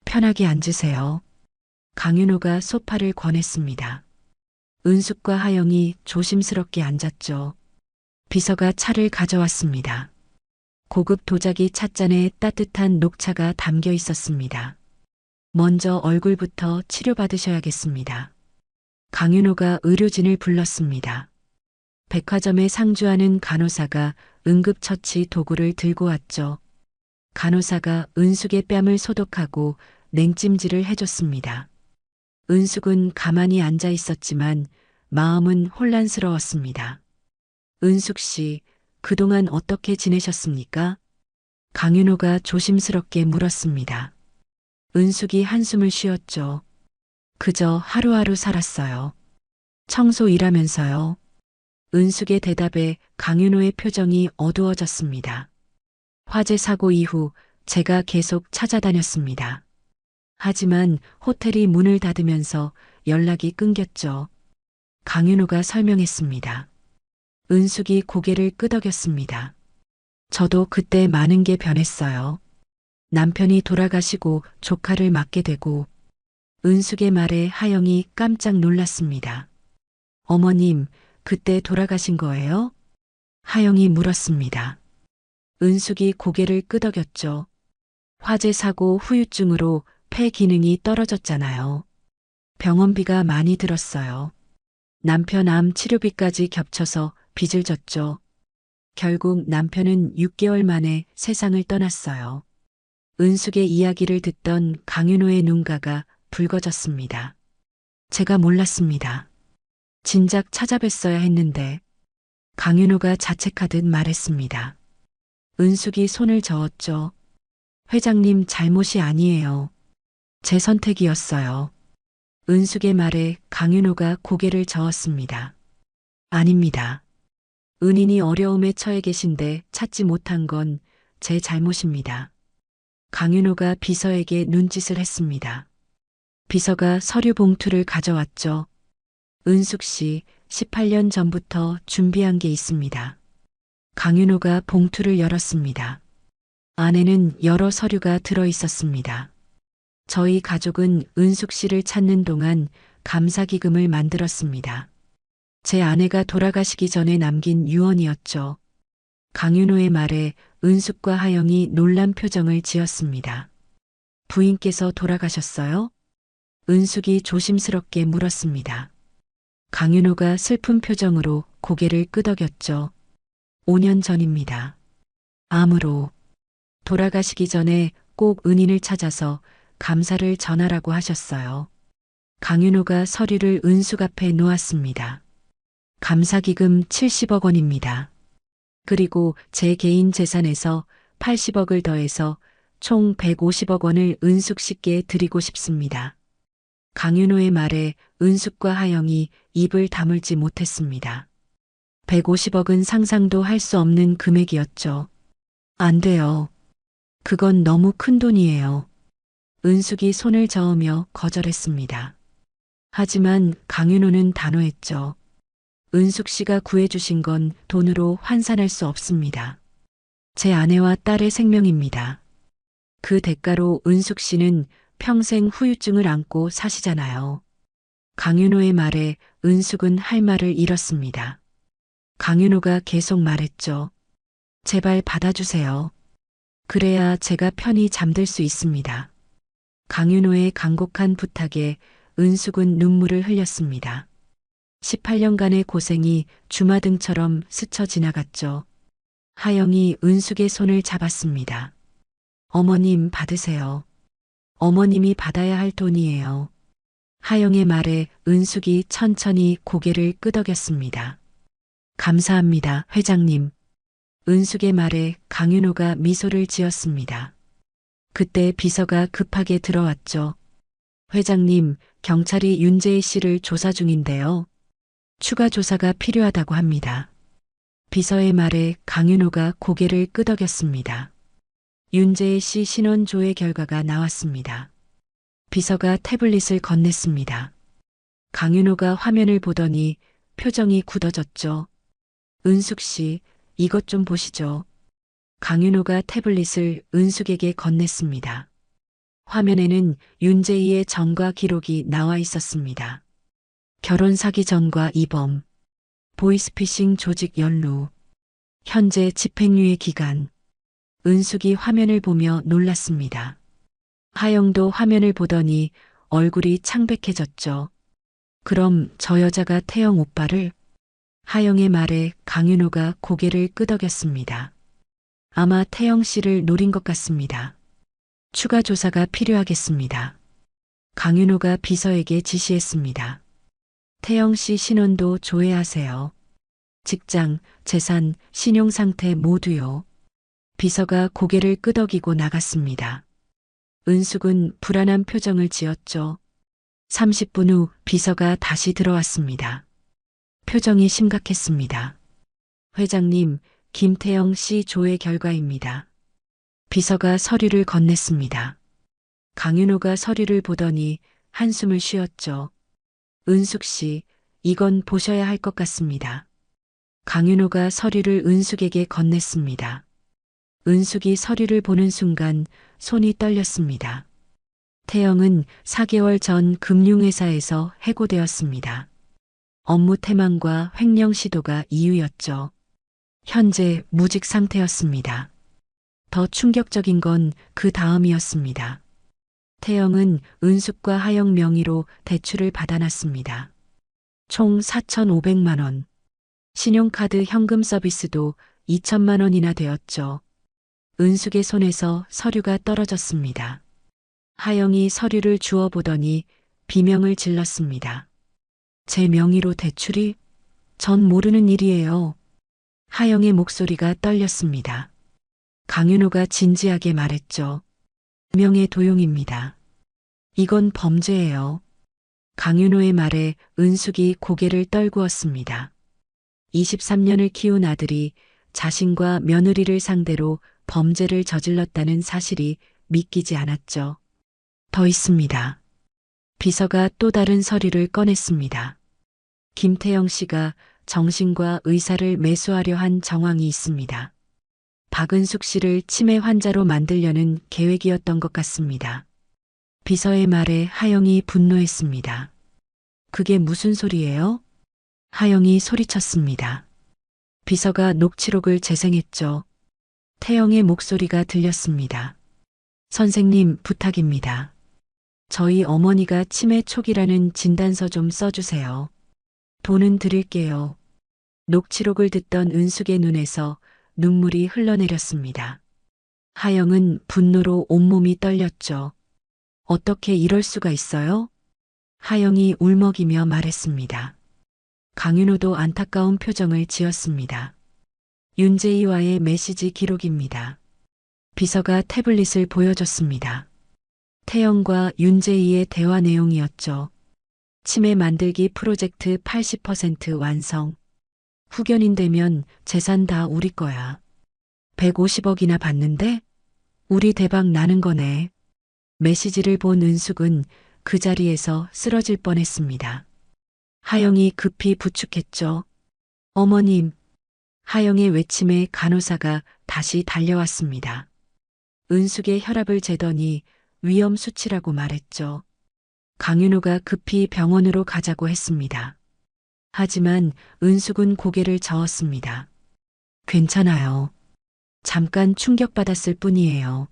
편하게 앉으세요. 강윤호가 소파를 권했습니다. 은숙과 하영이 조심스럽게 앉았죠. 비서가 차를 가져왔습니다. 고급 도자기 찻잔에 따뜻한 녹차가 담겨 있었습니다. 먼저 얼굴부터 치료받으셔야겠습니다. 강윤호가 의료진을 불렀습니다. 백화점에 상주하는 간호사가 응급처치 도구를 들고 왔죠. 간호사가 은숙의 뺨을 소독하고 냉찜질을 해줬습니다. 은숙은 가만히 앉아 있었지만 마음은 혼란스러웠습니다. 은숙 씨, 그동안 어떻게 지내셨습니까? 강윤호가 조심스럽게 물었습니다. 은숙이 한숨을 쉬었죠. 그저 하루하루 살았어요. 청소 일하면서요. 은숙의 대답에 강윤호의 표정이 어두워졌습니다. 화재 사고 이후 제가 계속 찾아다녔습니다. 하지만 호텔이 문을 닫으면서 연락이 끊겼죠. 강윤호가 설명했습니다. 은숙이 고개를 끄덕였습니다. 저도 그때 많은 게 변했어요. 남편이 돌아가시고 조카를 맡게 되고 은숙의 말에 하영이 깜짝 놀랐습니다. 어머님, 그때 돌아가신 거예요? 하영이 물었습니다. 은숙이 고개를 끄덕였죠. 화재 사고 후유증으로 폐 기능이 떨어졌잖아요. 병원비가 많이 들었어요. 남편 암 치료비까지 겹쳐서 빚을 졌죠. 결국 남편은 6개월 만에 세상을 떠났어요. 은숙의 이야기를 듣던 강윤호의 눈가가 붉어졌습니다. 제가 몰랐습니다. 진작 찾아뵀어야 했는데 강윤호가 자책하듯 말했습니다. 은숙이 손을 저었죠. 회장님 잘못이 아니에요. 제 선택이었어요. 은숙의 말에 강윤호가 고개를 저었습니다. 아닙니다. 은인이 어려움에 처해 계신데 찾지 못한 건 제 잘못입니다. 강윤호가 비서에게 눈짓을 했습니다. 비서가 서류 봉투를 가져왔죠. 은숙 씨, 18년 전부터 준비한 게 있습니다. 강윤호가 봉투를 열었습니다. 안에는 여러 서류가 들어 있었습니다. 저희 가족은 은숙 씨를 찾는 동안 감사기금을 만들었습니다. 제 아내가 돌아가시기 전에 남긴 유언이었죠. 강윤호의 말에 은숙과 하영이 놀란 표정을 지었습니다. 부인께서 돌아가셨어요? 은숙이 조심스럽게 물었습니다. 강윤호가 슬픈 표정으로 고개를 끄덕였죠. 5년 전입니다. 암으로. 돌아가시기 전에 꼭 은인을 찾아서 감사를 전하라고 하셨어요. 강윤호가 서류를 은숙 앞에 놓았습니다. 감사기금 70억 원입니다. 그리고 제 개인 재산에서 80억을 더해서 총 150억 원을 은숙 씨께 드리고 싶습니다. 강윤호의 말에 은숙과 하영이 입을 다물지 못했습니다. 150억은 상상도 할 수 없는 금액이었죠. 안 돼요. 그건 너무 큰 돈이에요. 은숙이 손을 저으며 거절했습니다. 하지만 강윤호는 단호했죠. 은숙 씨가 구해주신 건 돈으로 환산할 수 없습니다. 제 아내와 딸의 생명입니다. 그 대가로 은숙 씨는 평생 후유증을 안고 사시잖아요. 강윤호의 말에 은숙은 할 말을 잃었습니다. 강윤호가 계속 말했죠. 제발 받아주세요. 그래야 제가 편히 잠들 수 있습니다. 강윤호의 간곡한 부탁에 은숙은 눈물을 흘렸습니다. 18년간의 고생이 주마등처럼 스쳐 지나갔죠. 하영이 은숙의 손을 잡았습니다. 어머님 받으세요. 어머님이 받아야 할 돈이에요. 하영의 말에 은숙이 천천히 고개를 끄덕였습니다. 감사합니다, 회장님. 은숙의 말에 강윤호가 미소를 지었습니다. 그때 비서가 급하게 들어왔죠. 회장님, 경찰이 윤재희 씨를 조사 중인데요. 추가 조사가 필요하다고 합니다. 비서의 말에 강윤호가 고개를 끄덕였습니다. 윤재희 씨 신원 조회 결과가 나왔습니다. 비서가 태블릿을 건넸습니다. 강윤호가 화면을 보더니 표정이 굳어졌죠. 은숙 씨, 이것 좀 보시죠. 강윤호가 태블릿을 은숙에게 건넸습니다. 화면에는 윤재희의 전과 기록이 나와 있었습니다. 결혼 사기 전과 이범, 보이스피싱 조직 연루, 현재 집행유예 기간. 은숙이 화면을 보며 놀랐습니다. 하영도 화면을 보더니 얼굴이 창백해졌죠. 그럼 저 여자가 태영 오빠를? 하영의 말에 강윤호가 고개를 끄덕였습니다. 아마 태영 씨를 노린 것 같습니다. 추가 조사가 필요하겠습니다. 강윤호가 비서에게 지시했습니다. 태영 씨 신원도 조회하세요. 직장, 재산, 신용 상태 모두요. 비서가 고개를 끄덕이고 나갔습니다. 은숙은 불안한 표정을 지었죠. 30분 후 비서가 다시 들어왔습니다. 표정이 심각했습니다. 회장님, 김태영 씨 조회 결과입니다. 비서가 서류를 건넸습니다. 강윤호가 서류를 보더니 한숨을 쉬었죠. 은숙 씨, 이건 보셔야 할 것 같습니다. 강윤호가 서류를 은숙에게 건넸습니다. 은숙이 서류를 보는 순간 손이 떨렸습니다. 태영은 4개월 전 금융회사에서 해고되었습니다. 업무 태만과 횡령 시도가 이유였죠. 현재 무직 상태였습니다. 더 충격적인 건 그 다음이었습니다. 태영은 은숙과 하영 명의로 대출을 받아놨습니다. 총 4,500만 원. 신용카드 현금 서비스도 2천만 원이나 되었죠. 은숙의 손에서 서류가 떨어졌습니다. 하영이 서류를 주워 보더니 비명을 질렀습니다. 제 명의로 대출이? 전 모르는 일이에요. 하영의 목소리가 떨렸습니다. 강윤호가 진지하게 말했죠. 명예 도용입니다. 이건 범죄예요. 강윤호의 말에 은숙이 고개를 떨구었습니다. 23년을 키운 아들이 자신과 며느리를 상대로 범죄를 저질렀다는 사실이 믿기지 않았죠. 더 있습니다. 비서가 또 다른 서류를 꺼냈습니다. 김태영 씨가 정신과 의사를 매수하려 한 정황이 있습니다. 박은숙 씨를 치매 환자로 만들려는 계획이었던 것 같습니다. 비서의 말에 하영이 분노했습니다. 그게 무슨 소리예요? 하영이 소리쳤습니다. 비서가 녹취록을 재생했죠. 태영의 목소리가 들렸습니다. 선생님, 부탁입니다. 저희 어머니가 치매 초기라는 진단서 좀 써주세요. 돈은 드릴게요. 녹취록을 듣던 은숙의 눈에서 눈물이 흘러내렸습니다. 하영은 분노로 온몸이 떨렸죠. 어떻게 이럴 수가 있어요? 하영이 울먹이며 말했습니다. 강윤호도 안타까운 표정을 지었습니다. 윤재희와의 메시지 기록입니다. 비서가 태블릿을 보여줬습니다. 태영과 윤재희의 대화 내용이었죠. 치매 만들기 프로젝트 80% 완성. 후견인 되면 재산 다 우리 거야. 150억이나 받는데? 우리 대박 나는 거네. 메시지를 본 은숙은 그 자리에서 쓰러질 뻔했습니다. 하영이 급히 부축했죠. 어머님. 하영의 외침에 간호사가 다시 달려왔습니다. 은숙의 혈압을 재더니 위험 수치라고 말했죠. 강윤호가 급히 병원으로 가자고 했습니다. 하지만 은숙은 고개를 저었습니다. 괜찮아요. 잠깐 충격받았을 뿐이에요.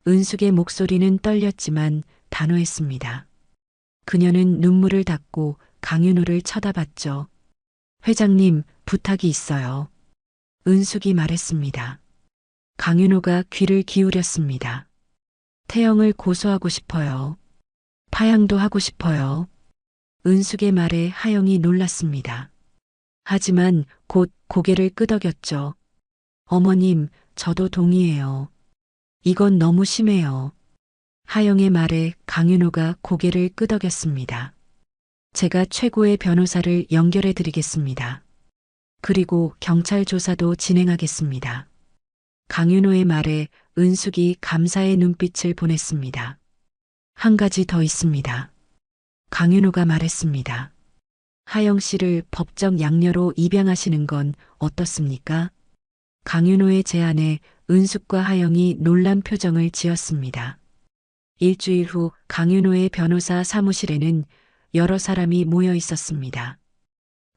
은숙의 목소리는 떨렸지만 단호했습니다. 그녀는 눈물을 닦고 강윤호를 쳐다봤죠. 회장님, 부탁이 있어요. 은숙이 말했습니다. 강윤호가 귀를 기울였습니다. 태영을 고소하고 싶어요. 파양도 하고 싶어요. 은숙의 말에 하영이 놀랐습니다. 하지만 곧 고개를 끄덕였죠. 어머님, 저도 동의해요. 이건 너무 심해요. 하영의 말에 강윤호가 고개를 끄덕였습니다. 제가 최고의 변호사를 연결해 드리겠습니다. 그리고 경찰 조사도 진행하겠습니다. 강윤호의 말에 은숙이 감사의 눈빛을 보냈습니다. 한 가지 더 있습니다. 강윤호가 말했습니다. 하영 씨를 법정 양녀로 입양하시는 건 어떻습니까? 강윤호의 제안에 은숙과 하영이 놀란 표정을 지었습니다. 일주일 후 강윤호의 변호사 사무실에는 여러 사람이 모여 있었습니다.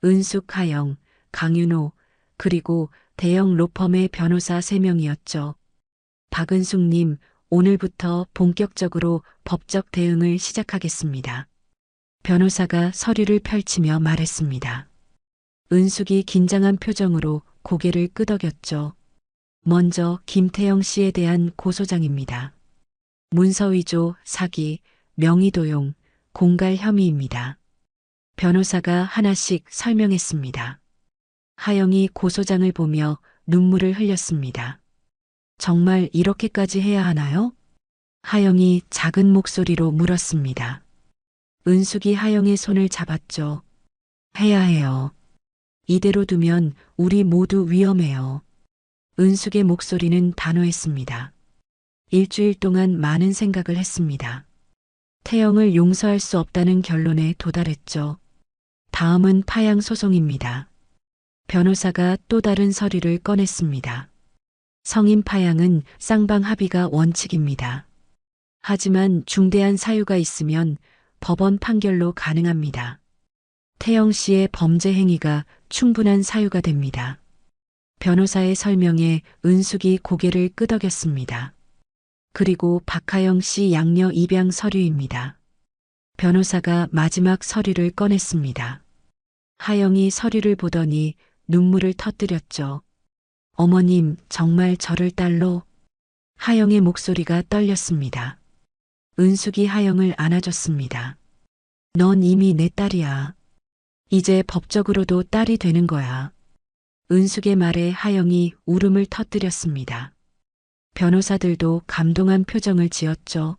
은숙, 하영, 강윤호, 그리고 대형 로펌의 변호사 3명이었죠. 박은숙님, 오늘부터 본격적으로 법적 대응을 시작하겠습니다. 변호사가 서류를 펼치며 말했습니다. 은숙이 긴장한 표정으로 고개를 끄덕였죠. 먼저 김태영 씨에 대한 고소장입니다. 문서위조, 사기, 명의도용, 공갈 혐의입니다. 변호사가 하나씩 설명했습니다. 하영이 고소장을 보며 눈물을 흘렸습니다. 정말 이렇게까지 해야 하나요? 하영이 작은 목소리로 물었습니다. 은숙이 하영의 손을 잡았죠. 해야 해요. 이대로 두면 우리 모두 위험해요. 은숙의 목소리는 단호했습니다. 일주일 동안 많은 생각을 했습니다. 태영을 용서할 수 없다는 결론에 도달했죠. 다음은 파양 소송입니다. 변호사가 또 다른 서류를 꺼냈습니다. 성인 파양은 쌍방 합의가 원칙입니다. 하지만 중대한 사유가 있으면 법원 판결로 가능합니다. 태영 씨의 범죄 행위가 충분한 사유가 됩니다. 변호사의 설명에 은숙이 고개를 끄덕였습니다. 그리고 박하영 씨 양녀 입양 서류입니다. 변호사가 마지막 서류를 꺼냈습니다. 하영이 서류를 보더니 눈물을 터뜨렸죠. 어머님, 정말 저를 딸로? 하영의 목소리가 떨렸습니다. 은숙이 하영을 안아줬습니다. 넌 이미 내 딸이야. 이제 법적으로도 딸이 되는 거야. 은숙의 말에 하영이 울음을 터뜨렸습니다. 변호사들도 감동한 표정을 지었죠.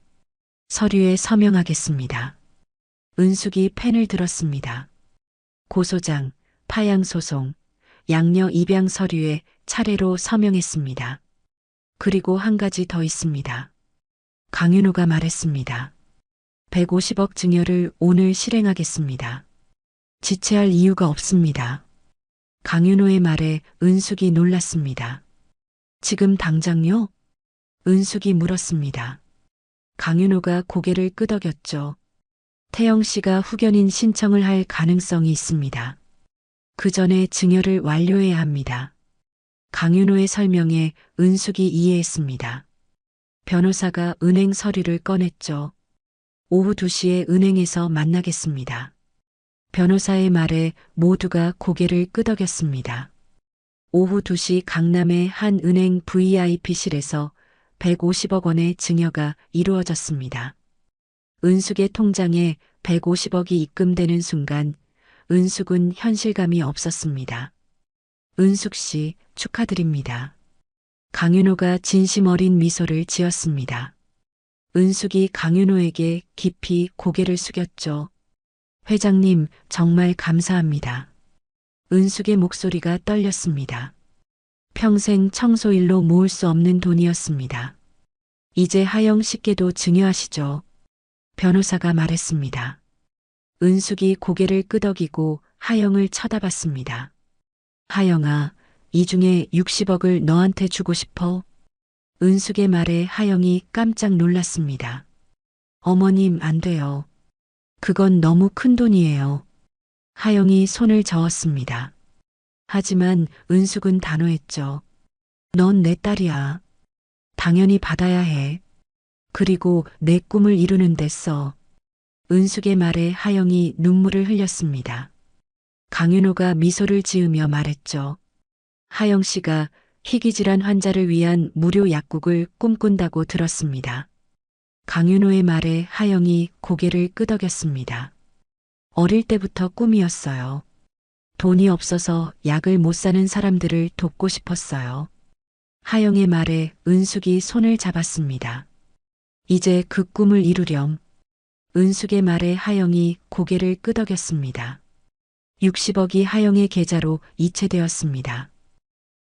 서류에 서명하겠습니다. 은숙이 펜을 들었습니다. 고소장, 파양소송, 양녀 입양 서류에 차례로 서명했습니다. 그리고 한 가지 더 있습니다. 강윤호가 말했습니다. 150억 증여를 오늘 실행하겠습니다. 지체할 이유가 없습니다. 강윤호의 말에 은숙이 놀랐습니다. 지금 당장요? 은숙이 물었습니다. 강윤호가 고개를 끄덕였죠. 태영 씨가 후견인 신청을 할 가능성이 있습니다. 그 전에 증여를 완료해야 합니다. 강윤호의 설명에 은숙이 이해했습니다. 변호사가 은행 서류를 꺼냈죠. 오후 2시에 은행에서 만나겠습니다. 변호사의 말에 모두가 고개를 끄덕였습니다. 오후 2시 강남의 한 은행 VIP실에서 150억 원의 증여가 이루어졌습니다. 은숙의 통장에 150억이 입금되는 순간 은숙은 현실감이 없었습니다. 은숙 씨, 축하드립니다. 강윤호가 진심 어린 미소를 지었습니다. 은숙이 강윤호에게 깊이 고개를 숙였죠. 회장님, 정말 감사합니다. 은숙의 목소리가 떨렸습니다. 평생 청소일로 모을 수 없는 돈이었습니다. 이제 하영 씨께도 증여하시죠. 변호사가 말했습니다. 은숙이 고개를 끄덕이고 하영을 쳐다봤습니다. 하영아, 이 중에 60억을 너한테 주고 싶어? 은숙의 말에 하영이 깜짝 놀랐습니다. 어머님, 안 돼요. 그건 너무 큰 돈이에요. 하영이 손을 저었습니다. 하지만 은숙은 단호했죠. 넌 내 딸이야. 당연히 받아야 해. 그리고 내 꿈을 이루는 데 써. 은숙의 말에 하영이 눈물을 흘렸습니다. 강윤호가 미소를 지으며 말했죠. 하영 씨가 희귀질환 환자를 위한 무료 약국을 꿈꾼다고 들었습니다. 강윤호의 말에 하영이 고개를 끄덕였습니다. 어릴 때부터 꿈이었어요. 돈이 없어서 약을 못 사는 사람들을 돕고 싶었어요. 하영의 말에 은숙이 손을 잡았습니다. 이제 그 꿈을 이루렴. 은숙의 말에 하영이 고개를 끄덕였습니다. 60억이 하영의 계좌로 이체되었습니다.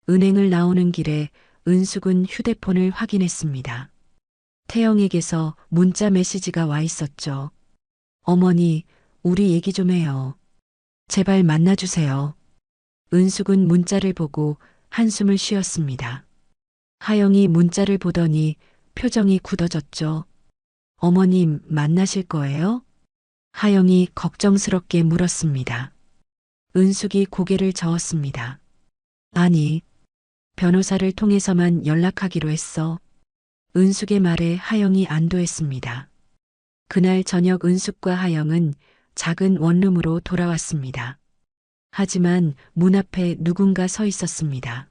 은행을 나오는 길에 은숙은 휴대폰을 확인했습니다. 태영에게서 문자 메시지가 와 있었죠. 어머니, 우리 얘기 좀 해요. 제발 만나주세요. 은숙은 문자를 보고 한숨을 쉬었습니다. 하영이 문자를 보더니 표정이 굳어졌죠. 어머님, 만나실 거예요? 하영이 걱정스럽게 물었습니다. 은숙이 고개를 저었습니다. 아니, 변호사를 통해서만 연락하기로 했어. 은숙의 말에 하영이 안도했습니다. 그날 저녁 은숙과 하영은 작은 원룸으로 돌아왔습니다. 하지만 문 앞에 누군가 서 있었습니다.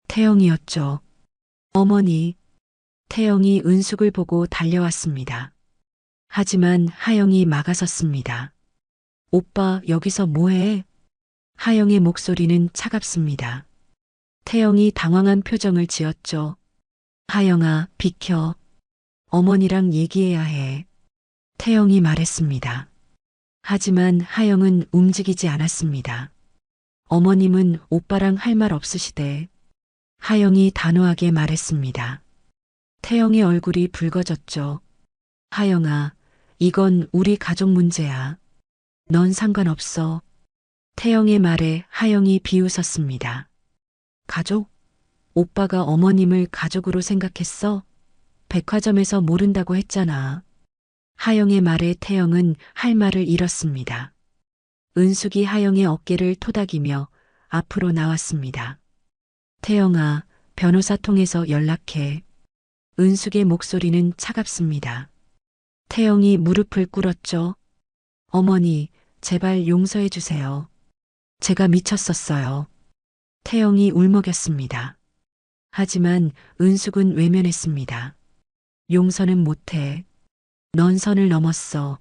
태영이었죠. 어머니. 태영이 은숙을 보고 달려왔습니다. 하지만 하영이 막아섰습니다. 오빠, 여기서 뭐해? 하영의 목소리는 차갑습니다. 태영이 당황한 표정을 지었죠. 하영아, 비켜. 어머니랑 얘기해야 해. 태영이 말했습니다. 하지만 하영은 움직이지 않았습니다. 어머님은 오빠랑 할 말 없으시대. 하영이 단호하게 말했습니다. 태영의 얼굴이 붉어졌죠. 하영아, 이건 우리 가족 문제야. 넌 상관없어. 태영의 말에 하영이 비웃었습니다. 가족? 오빠가 어머님을 가족으로 생각했어? 백화점에서 모른다고 했잖아. 하영의 말에 태영은 할 말을 잃었습니다. 은숙이 하영의 어깨를 토닥이며 앞으로 나왔습니다. 태영아, 변호사 통해서 연락해. 은숙의 목소리는 차갑습니다. 태영이 무릎을 꿇었죠. 어머니, 제발 용서해 주세요. 제가 미쳤었어요. 태영이 울먹였습니다. 하지만 은숙은 외면했습니다. 용서는 못해. 넌 선을 넘었어.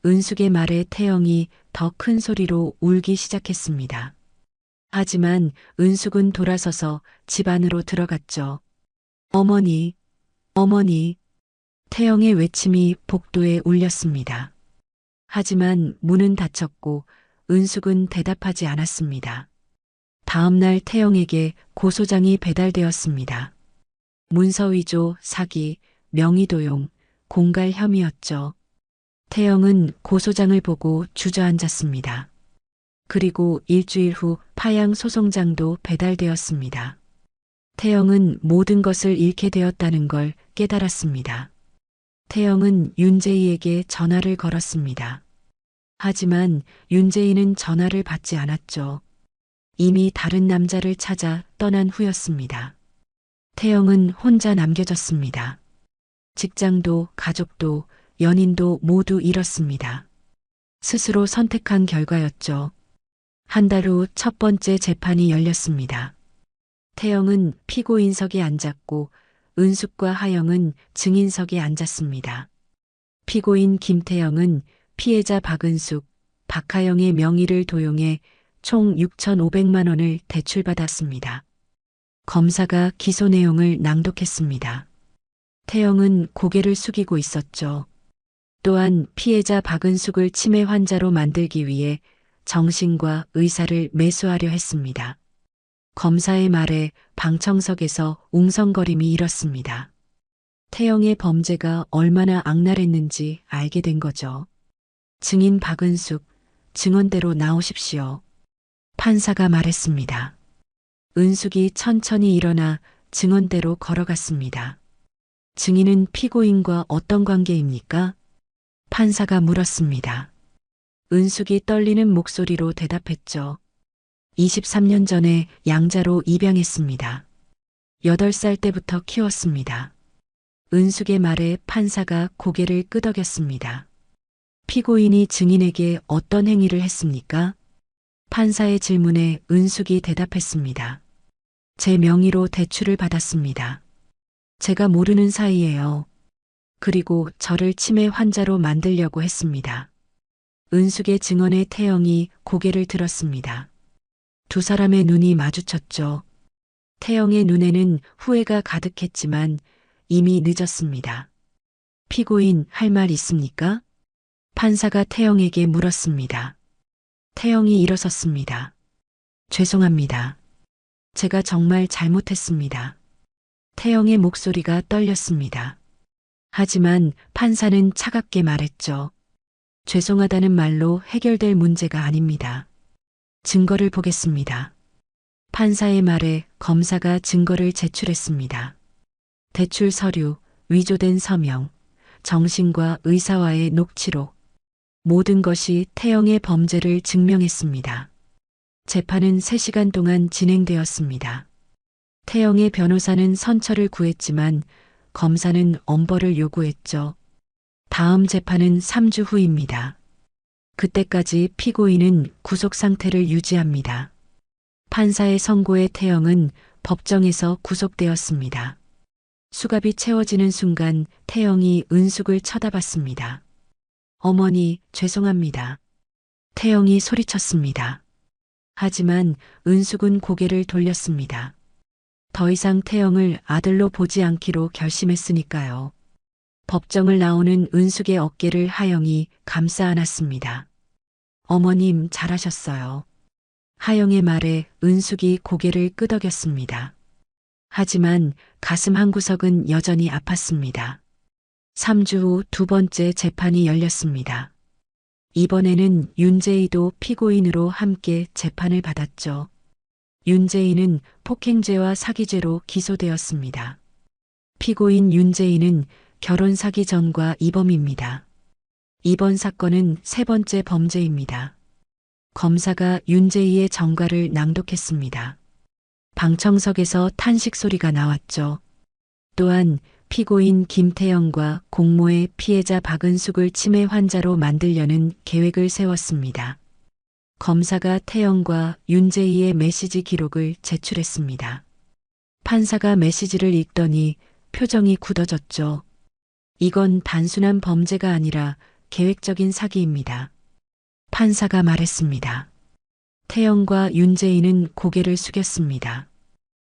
은숙의 말에 태영이 더 큰 소리로 울기 시작했습니다. 하지만 은숙은 돌아서서 집 안으로 들어갔죠. 어머니, 어머니. 태영의 외침이 복도에 울렸습니다. 하지만 문은 닫혔고 은숙은 대답하지 않았습니다. 다음 날 태영에게 고소장이 배달되었습니다. 문서위조, 사기, 명의도용, 공갈 혐의였죠. 태영은 고소장을 보고 주저앉았습니다. 그리고 일주일 후 파양 소송장도 배달되었습니다. 태영은 모든 것을 잃게 되었다는 걸 깨달았습니다. 태영은 윤재희에게 전화를 걸었습니다. 하지만 윤재희는 전화를 받지 않았죠. 이미 다른 남자를 찾아 떠난 후였습니다. 태영은 혼자 남겨졌습니다. 직장도 가족도 연인도 모두 잃었습니다. 스스로 선택한 결과였죠. 한 달 후 첫 번째 재판이 열렸습니다. 태영은 피고인석에 앉았고 은숙과 하영은 증인석에 앉았습니다. 피고인 김태영은 피해자 박은숙, 박하영의 명의를 도용해 총 6,500만 원을 대출받았습니다. 검사가 기소 내용을 낭독했습니다. 태영은 고개를 숙이고 있었죠. 또한 피해자 박은숙을 치매 환자로 만들기 위해 정신과 의사를 매수하려 했습니다. 검사의 말에 방청석에서 웅성거림이 일었습니다. 태영의 범죄가 얼마나 악랄했는지 알게 된 거죠. 증인 박은숙, 증언대로 나오십시오. 판사가 말했습니다. 은숙이 천천히 일어나 증언대로 걸어갔습니다. 증인은 피고인과 어떤 관계입니까? 판사가 물었습니다. 은숙이 떨리는 목소리로 대답했죠. 23년 전에 양자로 입양했습니다. 8살 때부터 키웠습니다. 은숙의 말에 판사가 고개를 끄덕였습니다. 피고인이 증인에게 어떤 행위를 했습니까? 판사의 질문에 은숙이 대답했습니다. 제 명의로 대출을 받았습니다. 제가 모르는 사이에요. 그리고 저를 치매 환자로 만들려고 했습니다. 은숙의 증언에 태영이 고개를 들었습니다. 두 사람의 눈이 마주쳤죠. 태영의 눈에는 후회가 가득했지만 이미 늦었습니다. 피고인 할 말 있습니까? 판사가 태영에게 물었습니다. 태영이 일어섰습니다. 죄송합니다. 제가 정말 잘못했습니다. 태영의 목소리가 떨렸습니다. 하지만 판사는 차갑게 말했죠. 죄송하다는 말로 해결될 문제가 아닙니다. 증거를 보겠습니다. 판사의 말에 검사가 증거를 제출했습니다. 대출 서류, 위조된 서명, 정신과 의사와의 녹취록, 모든 것이 태영의 범죄를 증명했습니다. 재판은 3시간 동안 진행되었습니다. 태영의 변호사는 선처를 구했지만 검사는 엄벌을 요구했죠. 다음 재판은 3주 후입니다. 그때까지 피고인은 구속 상태를 유지합니다. 판사의 선고에 태영은 법정에서 구속되었습니다. 수갑이 채워지는 순간 태영이 은숙을 쳐다봤습니다. 어머니, 죄송합니다. 태영이 소리쳤습니다. 하지만 은숙은 고개를 돌렸습니다. 더 이상 태영을 아들로 보지 않기로 결심했으니까요. 법정을 나오는 은숙의 어깨를 하영이 감싸 안았습니다. 어머님, 잘하셨어요. 하영의 말에 은숙이 고개를 끄덕였습니다. 하지만 가슴 한구석은 여전히 아팠습니다. 3주 후 2번째 재판이 열렸습니다. 이번에는 윤재희도 피고인으로 함께 재판을 받았죠. 윤재희는 폭행죄와 사기죄로 기소되었습니다. 피고인 윤재희는 결혼 사기 전과 이범입니다. 이번 사건은 3번째 범죄입니다. 검사가 윤재희의 전과를 낭독했습니다. 방청석에서 탄식 소리가 나왔죠. 또한 피고인 김태영과 공모의 피해자 박은숙을 치매 환자로 만들려는 계획을 세웠습니다. 검사가 태영과 윤재희의 메시지 기록을 제출했습니다. 판사가 메시지를 읽더니 표정이 굳어졌죠. 이건 단순한 범죄가 아니라 계획적인 사기입니다. 판사가 말했습니다. 태영과 윤재희는 고개를 숙였습니다.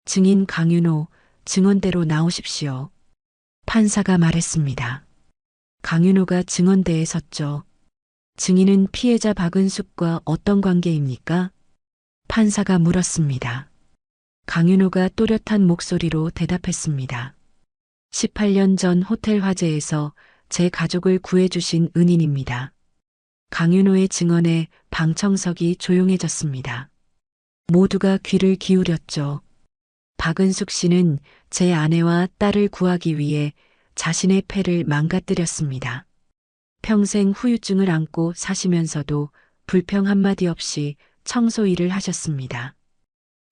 증인 강윤호, 증언대로 나오십시오. 판사가 말했습니다. 강윤호가 증언대에 섰죠. 증인은 피해자 박은숙과 어떤 관계입니까? 판사가 물었습니다. 강윤호가 또렷한 목소리로 대답했습니다. 18년 전 호텔 화재에서 제 가족을 구해주신 은인입니다. 강윤호의 증언에 방청석이 조용해졌습니다. 모두가 귀를 기울였죠. 박은숙 씨는 제 아내와 딸을 구하기 위해 자신의 패를 망가뜨렸습니다. 평생 후유증을 안고 사시면서도 불평 한마디 없이 청소 일을 하셨습니다.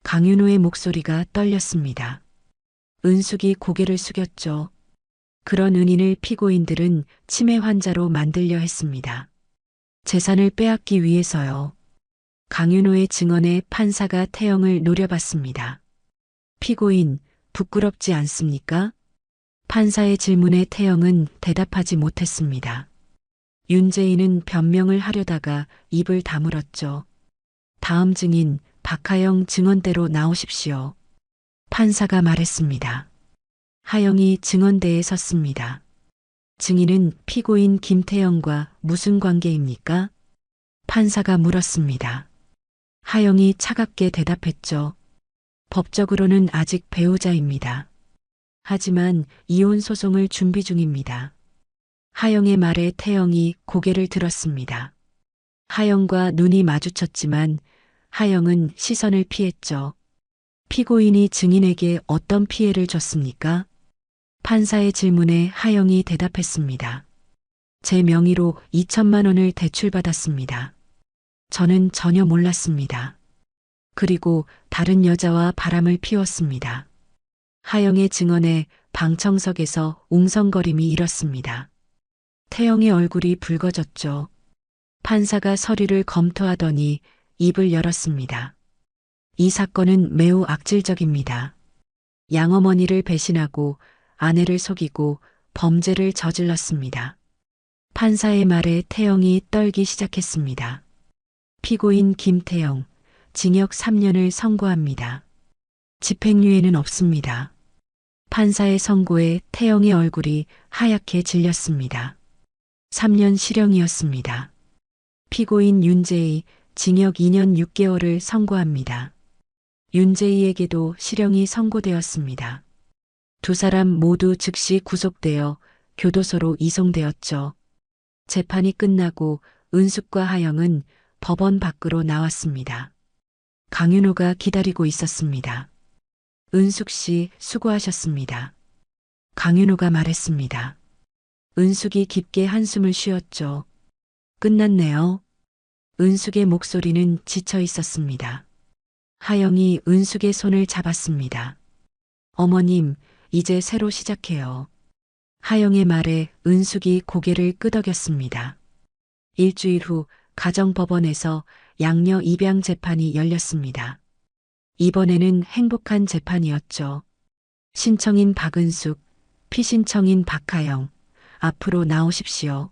강윤호의 목소리가 떨렸습니다. 은숙이 고개를 숙였죠. 그런 은인을 피고인들은 치매 환자로 만들려 했습니다. 재산을 빼앗기 위해서요. 강윤호의 증언에 판사가 태영을 노려봤습니다. 피고인, 부끄럽지 않습니까? 판사의 질문에 태영은 대답하지 못했습니다. 윤재희는 변명을 하려다가 입을 다물었죠. 다음 증인 박하영 증언대로 나오십시오. 판사가 말했습니다. 하영이 증언대에 섰습니다. 증인은 피고인 김태영과 무슨 관계입니까? 판사가 물었습니다. 하영이 차갑게 대답했죠. 법적으로는 아직 배우자입니다. 하지만 이혼 소송을 준비 중입니다. 하영의 말에 태영이 고개를 들었습니다. 하영과 눈이 마주쳤지만 하영은 시선을 피했죠. 피고인이 증인에게 어떤 피해를 줬습니까? 판사의 질문에 하영이 대답했습니다. 제 명의로 2천만 원을 대출받았습니다. 저는 전혀 몰랐습니다. 그리고 다른 여자와 바람을 피웠습니다. 하영의 증언에 방청석에서 웅성거림이 일었습니다. 태영의 얼굴이 붉어졌죠. 판사가 서류를 검토하더니 입을 열었습니다. 이 사건은 매우 악질적입니다. 양어머니를 배신하고 아내를 속이고 범죄를 저질렀습니다. 판사의 말에 태영이 떨기 시작했습니다. 피고인 김태영, 징역 3년을 선고합니다. 집행유예는 없습니다. 판사의 선고에 태영의 얼굴이 하얗게 질렸습니다. 3년 실형이었습니다. 피고인 윤재희, 징역 2년 6개월을 선고합니다. 윤재희에게도 실형이 선고되었습니다. 두 사람 모두 즉시 구속되어 교도소로 이송되었죠. 재판이 끝나고 은숙과 하영은 법원 밖으로 나왔습니다. 강윤호가 기다리고 있었습니다. 은숙 씨 수고하셨습니다. 강윤호가 말했습니다. 은숙이 깊게 한숨을 쉬었죠. 끝났네요. 은숙의 목소리는 지쳐 있었습니다. 하영이 은숙의 손을 잡았습니다. 어머님, 이제 새로 시작해요. 하영의 말에 은숙이 고개를 끄덕였습니다. 일주일 후 가정법원에서 양녀 입양 재판이 열렸습니다. 이번에는 행복한 재판이었죠. 신청인 박은숙, 피신청인 박하영, 앞으로 나오십시오.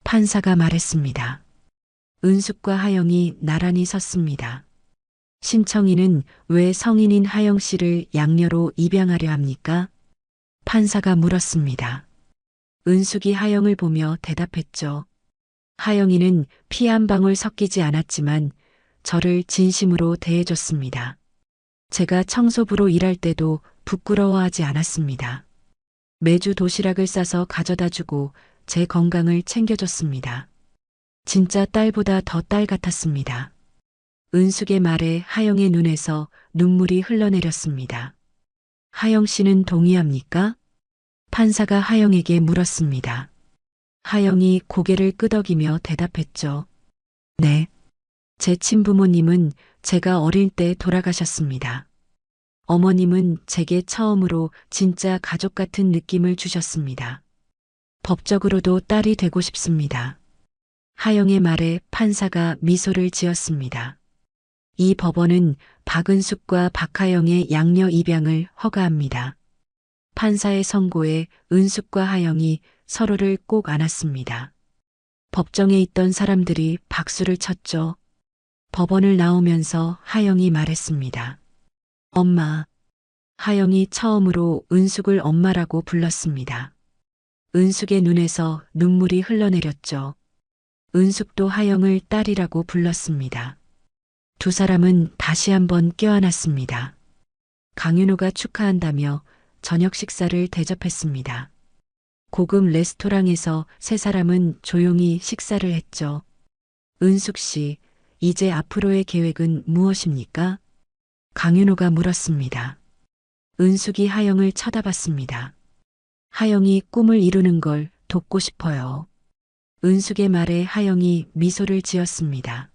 판사가 말했습니다. 은숙과 하영이 나란히 섰습니다. 신청인은 왜 성인인 하영 씨를 양녀로 입양하려 합니까? 판사가 물었습니다. 은숙이 하영을 보며 대답했죠. 하영이는 피 한 방울 섞이지 않았지만 저를 진심으로 대해줬습니다. 제가 청소부로 일할 때도 부끄러워하지 않았습니다. 매주 도시락을 싸서 가져다 주고 제 건강을 챙겨줬습니다. 진짜 딸보다 더 딸 같았습니다. 은숙의 말에 하영의 눈에서 눈물이 흘러내렸습니다. 하영 씨는 동의합니까? 판사가 하영에게 물었습니다. 하영이 고개를 끄덕이며 대답했죠. 네. 제 친부모님은 제가 어릴 때 돌아가셨습니다. 어머님은 제게 처음으로 진짜 가족 같은 느낌을 주셨습니다. 법적으로도 딸이 되고 싶습니다. 하영의 말에 판사가 미소를 지었습니다. 이 법원은 박은숙과 박하영의 양녀 입양을 허가합니다. 판사의 선고에 은숙과 하영이 서로를 꼭 안았습니다. 법정에 있던 사람들이 박수를 쳤죠. 법원을 나오면서 하영이 말했습니다. 엄마. 하영이 처음으로 은숙을 엄마라고 불렀습니다. 은숙의 눈에서 눈물이 흘러내렸죠. 은숙도 하영을 딸이라고 불렀습니다. 두 사람은 다시 한번 껴안았습니다. 강윤호가 축하한다며 저녁 식사를 대접했습니다. 고급 레스토랑에서 세 사람은 조용히 식사를 했죠. 은숙 씨, 이제 앞으로의 계획은 무엇입니까? 강윤호가 물었습니다. 은숙이 하영을 쳐다봤습니다. 하영이 꿈을 이루는 걸 돕고 싶어요. 은숙의 말에 하영이 미소를 지었습니다.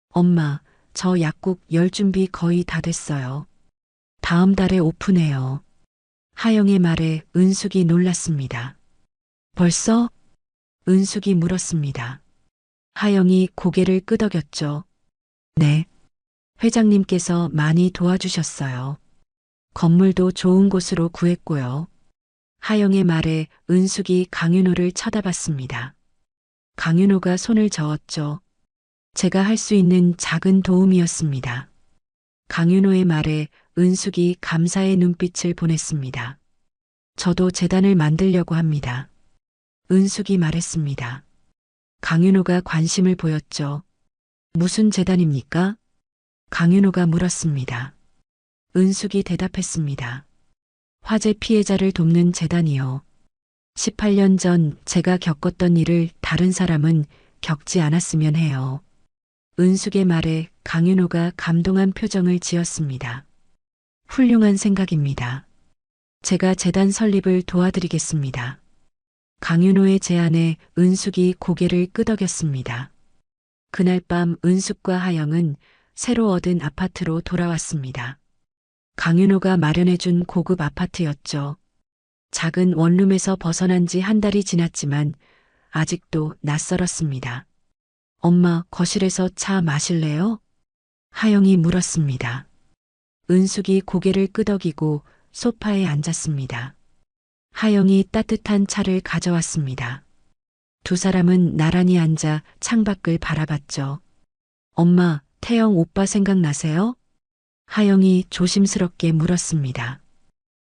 엄마, 저 약국 열 준비 거의 다 됐어요. 다음 달에 오픈해요. 하영의 말에 은숙이 놀랐습니다. 벌써? 은숙이 물었습니다. 하영이 고개를 끄덕였죠. 네. 회장님께서 많이 도와주셨어요. 건물도 좋은 곳으로 구했고요. 하영의 말에 은숙이 강윤호를 쳐다봤습니다. 강윤호가 손을 저었죠. 제가 할 수 있는 작은 도움이었습니다. 강윤호의 말에 은숙이 감사의 눈빛을 보냈습니다. 저도 재단을 만들려고 합니다. 은숙이 말했습니다. 강윤호가 관심을 보였죠. 무슨 재단입니까? 강윤호가 물었습니다. 은숙이 대답했습니다. 화재 피해자를 돕는 재단이요. 18년 전 제가 겪었던 일을 다른 사람은 겪지 않았으면 해요. 은숙의 말에 강윤호가 감동한 표정을 지었습니다. 훌륭한 생각입니다. 제가 재단 설립을 도와드리겠습니다. 강윤호의 제안에 은숙이 고개를 끄덕였습니다. 그날 밤 은숙과 하영은 새로 얻은 아파트로 돌아왔습니다. 강윤호가 마련해준 고급 아파트였죠. 작은 원룸에서 벗어난 지 한 달이 지났지만 아직도 낯설었습니다. 엄마, 거실에서 차 마실래요? 하영이 물었습니다. 은숙이 고개를 끄덕이고 소파에 앉았습니다. 하영이 따뜻한 차를 가져왔습니다. 두 사람은 나란히 앉아 창밖을 바라봤죠. 엄마, 태영 오빠 생각나세요? 하영이 조심스럽게 물었습니다.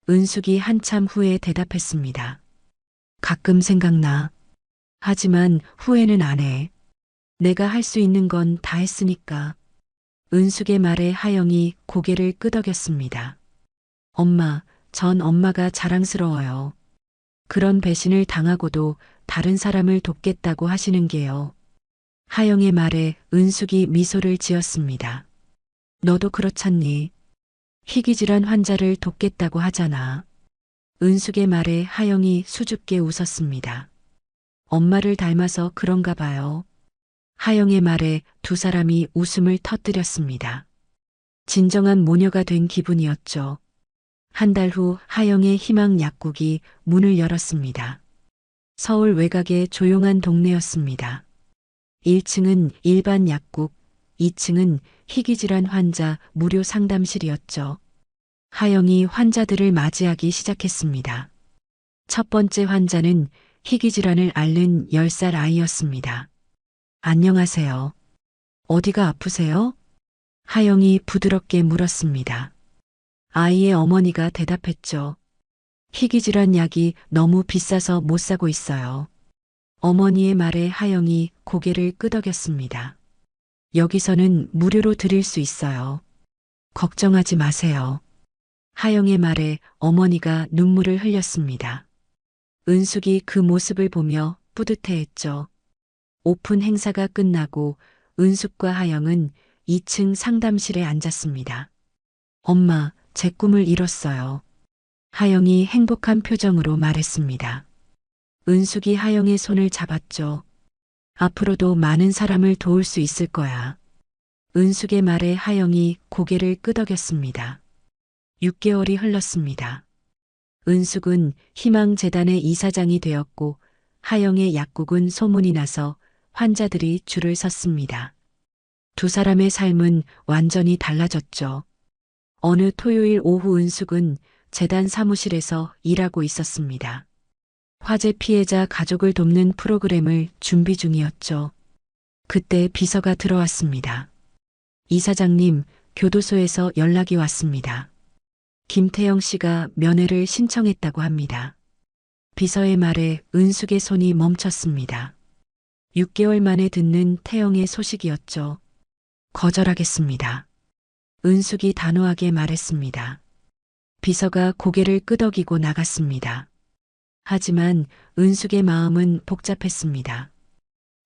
은숙이 한참 후에 대답했습니다. 가끔 생각나. 하지만 후회는 안 해. 내가 할 수 있는 건 다 했으니까. 은숙의 말에 하영이 고개를 끄덕였습니다. 엄마, 전 엄마가 자랑스러워요. 그런 배신을 당하고도 다른 사람을 돕겠다고 하시는 게요. 하영의 말에 은숙이 미소를 지었습니다. 너도 그렇잖니. 희귀질환 환자를 돕겠다고 하잖아. 은숙의 말에 하영이 수줍게 웃었습니다. 엄마를 닮아서 그런가 봐요. 하영의 말에 두 사람이 웃음을 터뜨렸습니다. 진정한 모녀가 된 기분이었죠. 한 달 후 하영의 희망 약국이 문을 열었습니다. 서울 외곽의 조용한 동네였습니다. 1층은 일반 약국, 2층은 희귀질환 환자 무료 상담실이었죠. 하영이 환자들을 맞이하기 시작했습니다. 첫 번째 환자는 희귀질환을 앓는 10살 아이였습니다. 안녕하세요. 어디가 아프세요? 하영이 부드럽게 물었습니다. 아이의 어머니가 대답했죠. 희귀질환 약이 너무 비싸서 못 사고 있어요. 어머니의 말에 하영이 고개를 끄덕였습니다. 여기서는 무료로 드릴 수 있어요. 걱정하지 마세요. 하영의 말에 어머니가 눈물을 흘렸습니다. 은숙이 그 모습을 보며 뿌듯해했죠. 오픈 행사가 끝나고 은숙과 하영은 2층 상담실에 앉았습니다. 엄마, 제 꿈을 이뤘어요. 하영이 행복한 표정으로 말했습니다. 은숙이 하영의 손을 잡았죠. 앞으로도 많은 사람을 도울 수 있을 거야. 은숙의 말에 하영이 고개를 끄덕였습니다. 6개월이 흘렀습니다. 은숙은 희망재단의 이사장이 되었고 하영의 약국은 소문이 나서 환자들이 줄을 섰습니다. 두 사람의 삶은 완전히 달라졌죠. 어느 토요일 오후 은숙은 재단 사무실에서 일하고 있었습니다. 화재 피해자 가족을 돕는 프로그램을 준비 중이었죠. 그때 비서가 들어왔습니다. 이사장님, 교도소에서 연락이 왔습니다. 김태영 씨가 면회를 신청했다고 합니다. 비서의 말에 은숙의 손이 멈췄습니다. 6개월 만에 듣는 태영의 소식이었죠. 거절하겠습니다. 은숙이 단호하게 말했습니다. 비서가 고개를 끄덕이고 나갔습니다. 하지만 은숙의 마음은 복잡했습니다.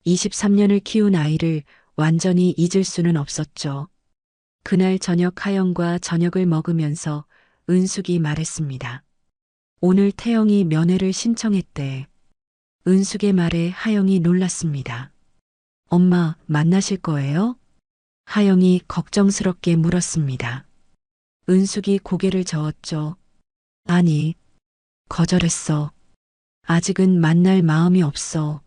23년을 키운 아이를 완전히 잊을 수는 없었죠. 그날 저녁 하영과 저녁을 먹으면서 은숙이 말했습니다. 오늘 태영이 면회를 신청했대. 은숙의 말에 하영이 놀랐습니다. 엄마, 만나실 거예요? 하영이 걱정스럽게 물었습니다. 은숙이 고개를 저었죠. 아니, 거절했어. 아직은 만날 마음이 없어.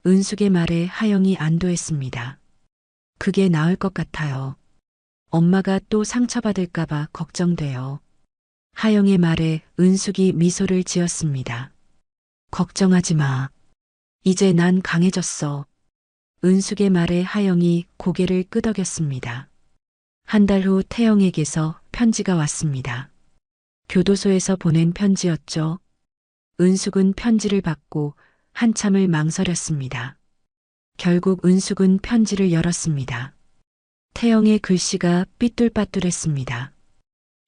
은숙의 말에 하영이 안도했습니다. 그게 나을 것 같아요. 엄마가 또 상처받을까봐 걱정돼요. 하영의 말에 은숙이 미소를 지었습니다. 걱정하지 마. 이제 난 강해졌어. 은숙의 말에 하영이 고개를 끄덕였습니다. 한 달 후 태영에게서 편지가 왔습니다. 교도소에서 보낸 편지였죠. 은숙은 편지를 받고 한참을 망설였습니다. 결국 은숙은 편지를 열었습니다. 태영의 글씨가 삐뚤빠뚤했습니다.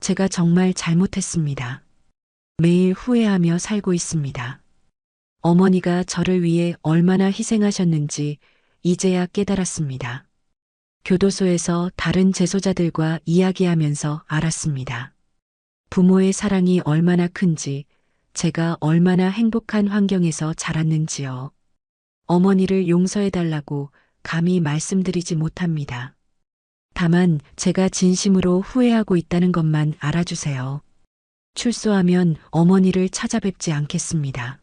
제가 정말 잘못했습니다. 매일 후회하며 살고 있습니다. 어머니가 저를 위해 얼마나 희생하셨는지 이제야 깨달았습니다. 교도소에서 다른 재소자들과 이야기하면서 알았습니다. 부모의 사랑이 얼마나 큰지, 제가 얼마나 행복한 환경에서 자랐는지요. 어머니를 용서해달라고 감히 말씀드리지 못합니다. 다만 제가 진심으로 후회하고 있다는 것만 알아주세요. 출소하면 어머니를 찾아뵙지 않겠습니다.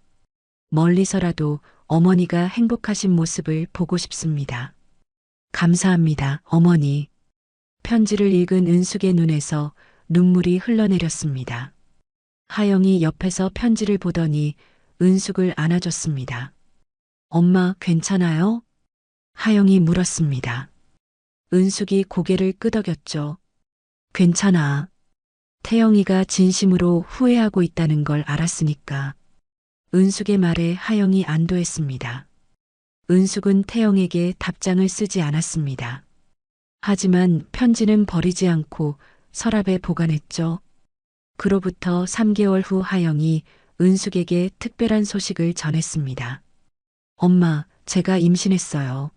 멀리서라도 어머니가 행복하신 모습을 보고 싶습니다. 감사합니다, 어머니. 편지를 읽은 은숙의 눈에서 눈물이 흘러내렸습니다. 하영이 옆에서 편지를 보더니 은숙을 안아줬습니다. 엄마, 괜찮아요? 하영이 물었습니다. 은숙이 고개를 끄덕였죠. 괜찮아. 태영이가 진심으로 후회하고 있다는 걸 알았으니까. 은숙의 말에 하영이 안도했습니다. 은숙은 태영에게 답장을 쓰지 않았습니다. 하지만 편지는 버리지 않고 서랍에 보관했죠. 그로부터 3개월 후 하영이 은숙에게 특별한 소식을 전했습니다. 엄마, 제가 임신했어요.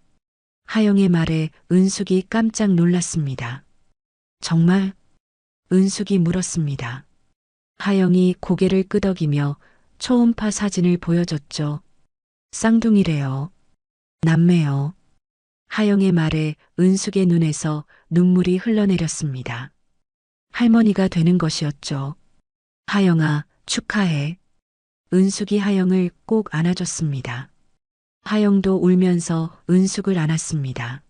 하영의 말에 은숙이 깜짝 놀랐습니다. 정말? 은숙이 물었습니다. 하영이 고개를 끄덕이며 초음파 사진을 보여줬죠. 쌍둥이래요. 남매요. 하영의 말에 은숙의 눈에서 눈물이 흘러내렸습니다. 할머니가 되는 것이었죠. 하영아, 축하해. 은숙이 하영을 꼭 안아줬습니다. 하영도 울면서 은숙을 안았습니다.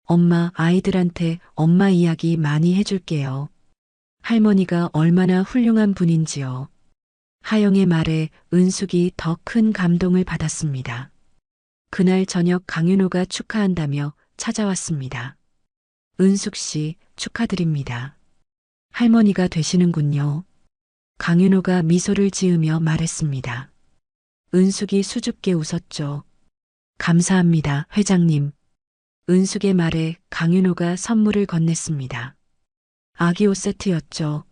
엄마, 아이들한테 엄마 이야기 많이 해줄게요. 할머니가 얼마나 훌륭한 분인지요. 하영의 말에 은숙이 더 큰 감동을 받았습니다. 그날 저녁 강윤호가 축하한다며 찾아왔습니다. 은숙 씨, 축하드립니다. 할머니가 되시는군요. 강윤호가 미소를 지으며 말했습니다. 은숙이 수줍게 웃었죠. 감사합니다, 회장님. 은숙의 말에 강윤호가 선물을 건넸습니다. 아기 옷 세트였죠.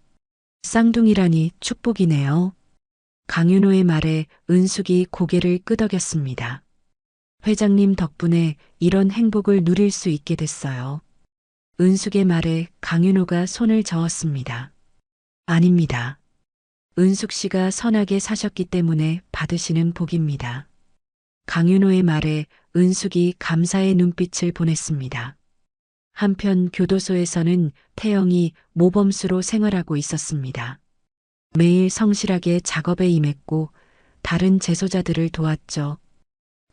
쌍둥이라니 축복이네요. 강윤호의 말에 은숙이 고개를 끄덕였습니다. 회장님 덕분에 이런 행복을 누릴 수 있게 됐어요. 은숙의 말에 강윤호가 손을 저었습니다. 아닙니다. 은숙 씨가 선하게 사셨기 때문에 받으시는 복입니다. 강윤호의 말에 은숙이 감사의 눈빛을 보냈습니다. 한편 교도소에서는 태영이 모범수로 생활하고 있었습니다. 매일 성실하게 작업에 임했고 다른 재소자들을 도왔죠.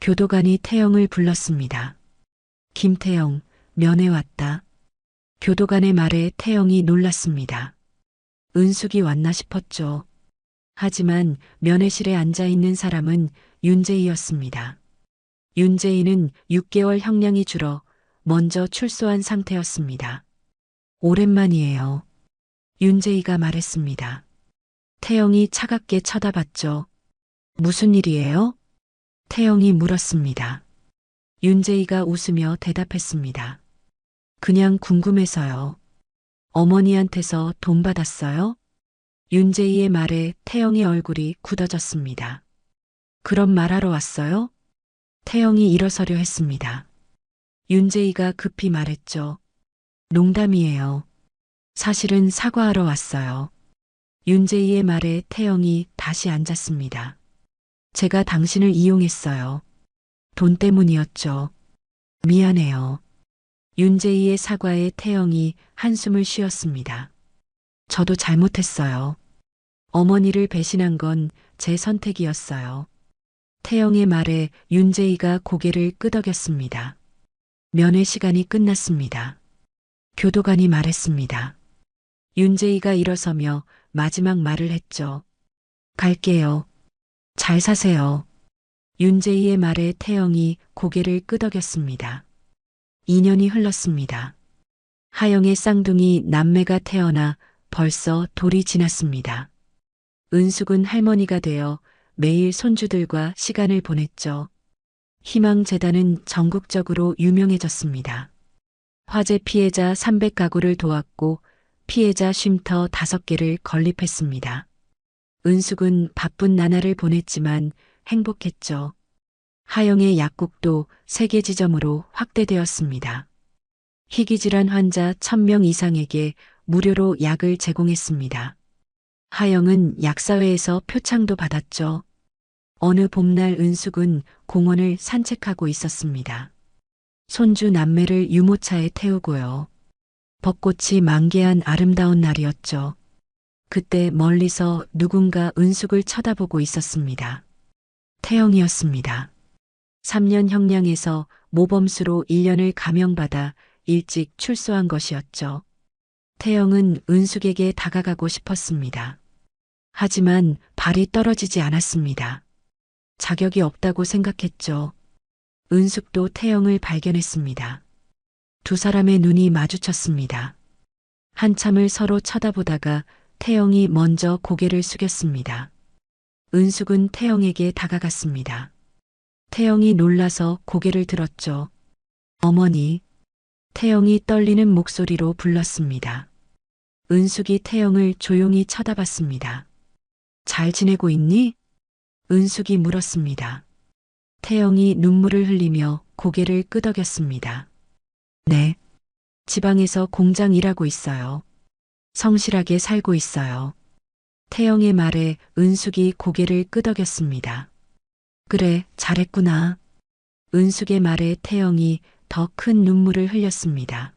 교도관이 태영을 불렀습니다. 김태영, 면회 왔다. 교도관의 말에 태영이 놀랐습니다. 은숙이 왔나 싶었죠. 하지만 면회실에 앉아 있는 사람은 윤재희였습니다. 윤재희는 6개월 형량이 줄어 먼저 출소한 상태였습니다. 오랜만이에요. 윤재희가 말했습니다. 태영이 차갑게 쳐다봤죠. 무슨 일이에요? 태영이 물었습니다. 윤재희가 웃으며 대답했습니다. 그냥 궁금해서요. 어머니한테서 돈 받았어요? 윤재희의 말에 태영의 얼굴이 굳어졌습니다. 그럼 말하러 왔어요? 태영이 일어서려 했습니다. 윤재희가 급히 말했죠. 농담이에요. 사실은 사과하러 왔어요. 윤재희의 말에 태영이 다시 앉았습니다. 제가 당신을 이용했어요. 돈 때문이었죠. 미안해요. 윤재희의 사과에 태영이 한숨을 쉬었습니다. 저도 잘못했어요. 어머니를 배신한 건 제 선택이었어요. 태영의 말에 윤재희가 고개를 끄덕였습니다. 면회 시간이 끝났습니다. 교도관이 말했습니다. 윤재희가 일어서며 마지막 말을 했죠. 갈게요. 잘 사세요. 윤재희의 말에 태영이 고개를 끄덕였습니다. 2년이 흘렀습니다. 하영의 쌍둥이 남매가 태어나 벌써 돌이 지났습니다. 은숙은 할머니가 되어 매일 손주들과 시간을 보냈죠. 희망재단은 전국적으로 유명해졌습니다. 화재 피해자 300가구를 도왔고 피해자 쉼터 5개를 건립했습니다. 은숙은 바쁜 나날을 보냈지만 행복했죠. 하영의 약국도 세계 지점으로 확대되었습니다. 희귀질환 환자 1000명 이상에게 무료로 약을 제공했습니다. 하영은 약사회에서 표창도 받았죠. 어느 봄날 은숙은 공원을 산책하고 있었습니다. 손주 남매를 유모차에 태우고요. 벚꽃이 만개한 아름다운 날이었죠. 그때 멀리서 누군가 은숙을 쳐다보고 있었습니다. 태영이었습니다. 3년 형량에서 모범수로 1년을 감형받아 일찍 출소한 것이었죠. 태영은 은숙에게 다가가고 싶었습니다. 하지만 발이 떨어지지 않았습니다. 자격이 없다고 생각했죠. 은숙도 태영을 발견했습니다. 두 사람의 눈이 마주쳤습니다. 한참을 서로 쳐다보다가 태영이 먼저 고개를 숙였습니다. 은숙은 태영에게 다가갔습니다. 태영이 놀라서 고개를 들었죠. 어머니. 태영이 떨리는 목소리로 불렀습니다. 은숙이 태영을 조용히 쳐다봤습니다. 잘 지내고 있니? 은숙이 물었습니다. 태영이 눈물을 흘리며 고개를 끄덕였습니다. 네. 지방에서 공장 일하고 있어요. 성실하게 살고 있어요. 태영의 말에 은숙이 고개를 끄덕였습니다. 그래, 잘했구나. 은숙의 말에 태영이 더 큰 눈물을 흘렸습니다.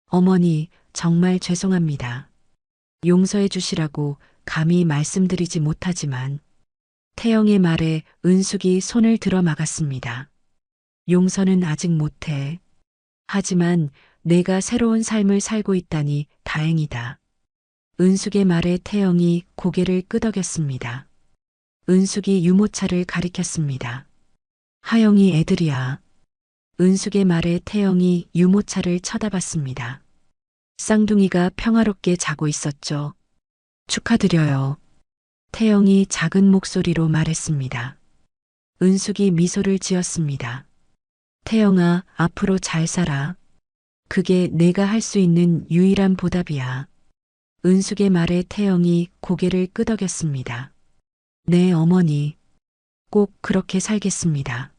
어머니, 정말 죄송합니다. 용서해 주시라고 감히 말씀드리지 못하지만 태영의 말에 은숙이 손을 들어 막았습니다. 용서는 아직 못해. 하지만 내가 새로운 삶을 살고 있다니 다행이다. 은숙의 말에 태영이 고개를 끄덕였습니다. 은숙이 유모차를 가리켰습니다. 하영이 애들이야. 은숙의 말에 태영이 유모차를 쳐다봤습니다. 쌍둥이가 평화롭게 자고 있었죠. 축하드려요. 태영이 작은 목소리로 말했습니다. 은숙이 미소를 지었습니다. 태영아, 앞으로 잘 살아. 그게 내가 할 수 있는 유일한 보답이야. 은숙의 말에 태영이 고개를 끄덕였습니다. 네, 어머니. 꼭 그렇게 살겠습니다.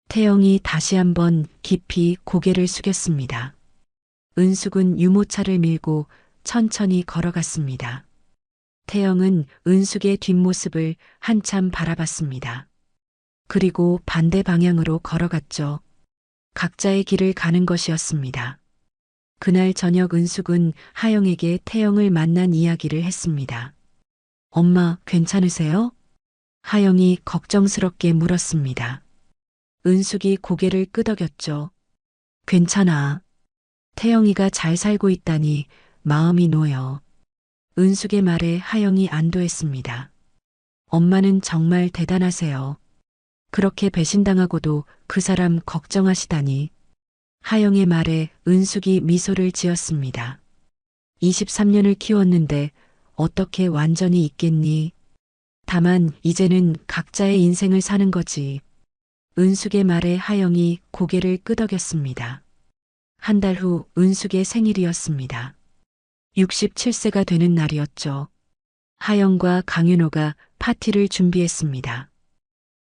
태영이 다시 한번 깊이 고개를 숙였습니다. 은숙은 유모차를 밀고 천천히 걸어갔습니다. 태영은 은숙의 뒷모습을 한참 바라봤습니다. 그리고 반대 방향으로 걸어갔죠. 각자의 길을 가는 것이었습니다. 그날 저녁 은숙은 하영에게 태영을 만난 이야기를 했습니다. 엄마, 괜찮으세요? 하영이 걱정스럽게 물었습니다. 은숙이 고개를 끄덕였죠. 괜찮아. 태영이가 잘 살고 있다니 마음이 놓여. 은숙의 말에 하영이 안도했습니다. 엄마는 정말 대단하세요. 그렇게 배신당하고도 그 사람 걱정하시다니. 하영의 말에 은숙이 미소를 지었습니다. 23년을 키웠는데 어떻게 완전히 잊겠니? 다만 이제는 각자의 인생을 사는 거지. 은숙의 말에 하영이 고개를 끄덕였습니다. 한 달 후 은숙의 생일이었습니다. 67세가 되는 날이었죠. 하영과 강윤호가 파티를 준비했습니다.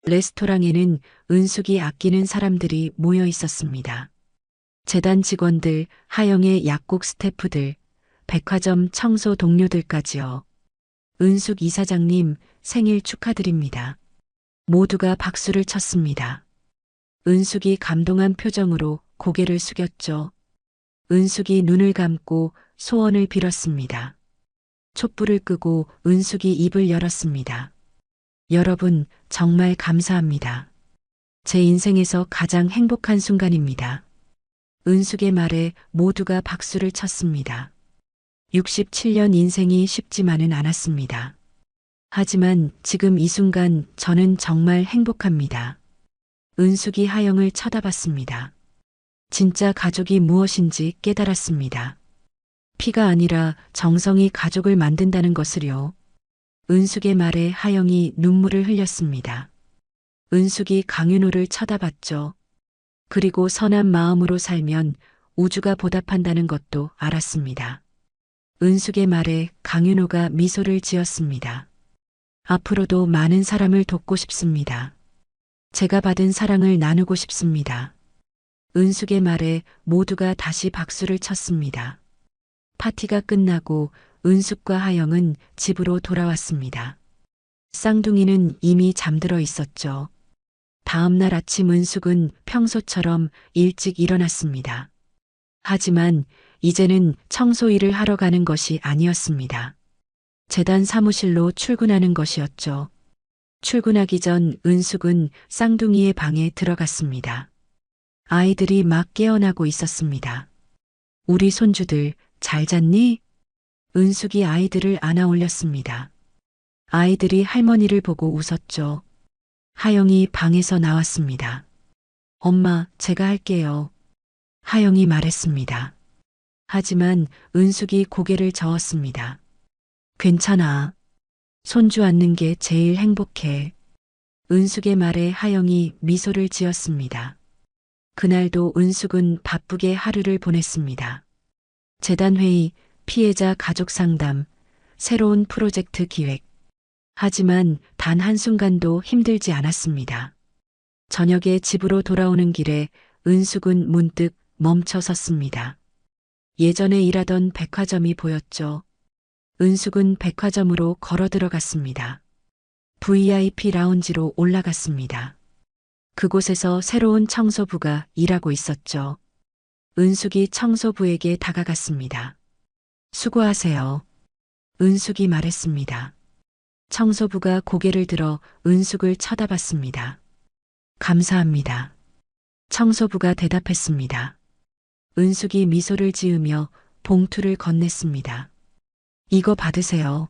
레스토랑에는 은숙이 아끼는 사람들이 모여 있었습니다. 재단 직원들, 하영의 약국 스태프들, 백화점 청소 동료들까지요. 은숙 이사장님, 생일 축하드립니다. 모두가 박수를 쳤습니다. 은숙이 감동한 표정으로 고개를 숙였죠. 은숙이 눈을 감고 소원을 빌었습니다. 촛불을 끄고 은숙이 입을 열었습니다. 여러분, 정말 감사합니다. 제 인생에서 가장 행복한 순간입니다. 은숙의 말에 모두가 박수를 쳤습니다. 67년 인생이 쉽지만은 않았습니다. 하지만 지금 이 순간 저는 정말 행복합니다. 은숙이 하영을 쳐다봤습니다. 진짜 가족이 무엇인지 깨달았습니다. 피가 아니라 정성이 가족을 만든다는 것을요. 은숙의 말에 하영이 눈물을 흘렸습니다. 은숙이 강윤호를 쳐다봤죠. 그리고 선한 마음으로 살면 우주가 보답한다는 것도 알았습니다. 은숙의 말에 강윤호가 미소를 지었습니다. 앞으로도 많은 사람을 돕고 싶습니다. 제가 받은 사랑을 나누고 싶습니다. 은숙의 말에 모두가 다시 박수를 쳤습니다. 파티가 끝나고 은숙과 하영은 집으로 돌아왔습니다. 쌍둥이는 이미 잠들어 있었죠. 다음 날 아침 은숙은 평소처럼 일찍 일어났습니다. 하지만 이제는 청소 일을 하러 가는 것이 아니었습니다. 재단 사무실로 출근하는 것이었죠. 출근하기 전 은숙은 쌍둥이의 방에 들어갔습니다. 아이들이 막 깨어나고 있었습니다. 우리 손주들 잘 잤니? 은숙이 아이들을 안아 올렸습니다. 아이들이 할머니를 보고 웃었죠. 하영이 방에서 나왔습니다. 엄마, 제가 할게요. 하영이 말했습니다. 하지만 은숙이 고개를 저었습니다. 괜찮아. 손주 안는 게 제일 행복해. 은숙의 말에 하영이 미소를 지었습니다. 그날도 은숙은 바쁘게 하루를 보냈습니다. 재단회의, 피해자 가족 상담, 새로운 프로젝트 기획. 하지만 단 한순간도 힘들지 않았습니다. 저녁에 집으로 돌아오는 길에 은숙은 문득 멈춰 섰습니다. 예전에 일하던 백화점이 보였죠. 은숙은 백화점으로 걸어 들어갔습니다. VIP 라운지로 올라갔습니다. 그곳에서 새로운 청소부가 일하고 있었죠. 은숙이 청소부에게 다가갔습니다. 수고하세요. 은숙이 말했습니다. 청소부가 고개를 들어 은숙을 쳐다봤습니다. 감사합니다. 청소부가 대답했습니다. 은숙이 미소를 지으며 봉투를 건넸습니다. 이거 받으세요.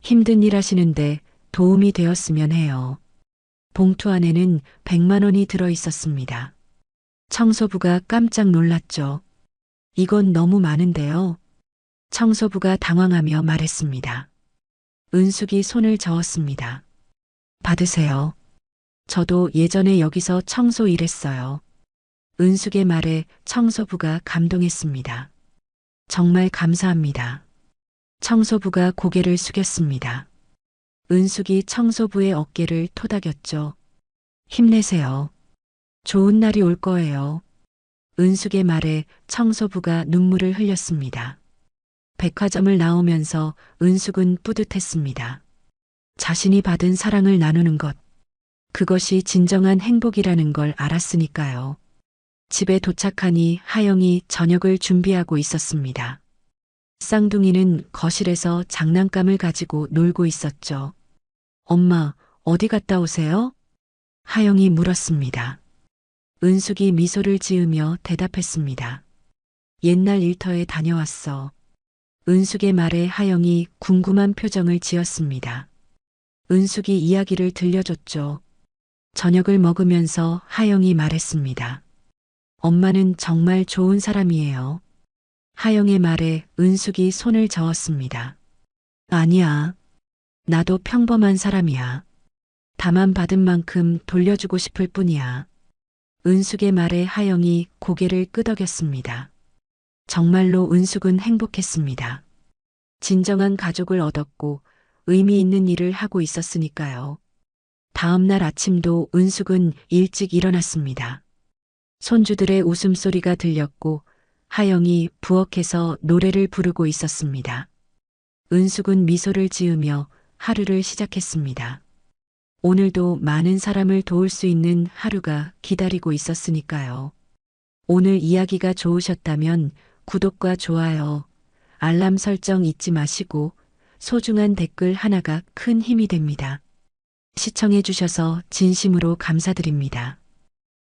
힘든 일 하시는데 도움이 되었으면 해요. 봉투 안에는 100만 원이 들어 있었습니다. 청소부가 깜짝 놀랐죠. 이건 너무 많은데요. 청소부가 당황하며 말했습니다. 은숙이 손을 저었습니다. 받으세요. 저도 예전에 여기서 청소 일했어요. 은숙의 말에 청소부가 감동했습니다. 정말 감사합니다. 청소부가 고개를 숙였습니다. 은숙이 청소부의 어깨를 토닥였죠. 힘내세요. 좋은 날이 올 거예요. 은숙의 말에 청소부가 눈물을 흘렸습니다. 백화점을 나오면서 은숙은 뿌듯했습니다. 자신이 받은 사랑을 나누는 것. 그것이 진정한 행복이라는 걸 알았으니까요. 집에 도착하니 하영이 저녁을 준비하고 있었습니다. 쌍둥이는 거실에서 장난감을 가지고 놀고 있었죠. 엄마, 어디 갔다 오세요? 하영이 물었습니다. 은숙이 미소를 지으며 대답했습니다. 옛날 일터에 다녀왔어. 은숙의 말에 하영이 궁금한 표정을 지었습니다. 은숙이 이야기를 들려줬죠. 저녁을 먹으면서 하영이 말했습니다. 엄마는 정말 좋은 사람이에요. 하영의 말에 은숙이 손을 저었습니다. 아니야. 나도 평범한 사람이야. 다만 받은 만큼 돌려주고 싶을 뿐이야. 은숙의 말에 하영이 고개를 끄덕였습니다. 정말로 은숙은 행복했습니다. 진정한 가족을 얻었고 의미 있는 일을 하고 있었으니까요. 다음 날 아침도 은숙은 일찍 일어났습니다. 손주들의 웃음소리가 들렸고 하영이 부엌에서 노래를 부르고 있었습니다. 은숙은 미소를 지으며 하루를 시작했습니다. 오늘도 많은 사람을 도울 수 있는 하루가 기다리고 있었으니까요. 오늘 이야기가 좋으셨다면 구독과 좋아요, 알람 설정 잊지 마시고 소중한 댓글 하나가 큰 힘이 됩니다. 시청해 주셔서 진심으로 감사드립니다.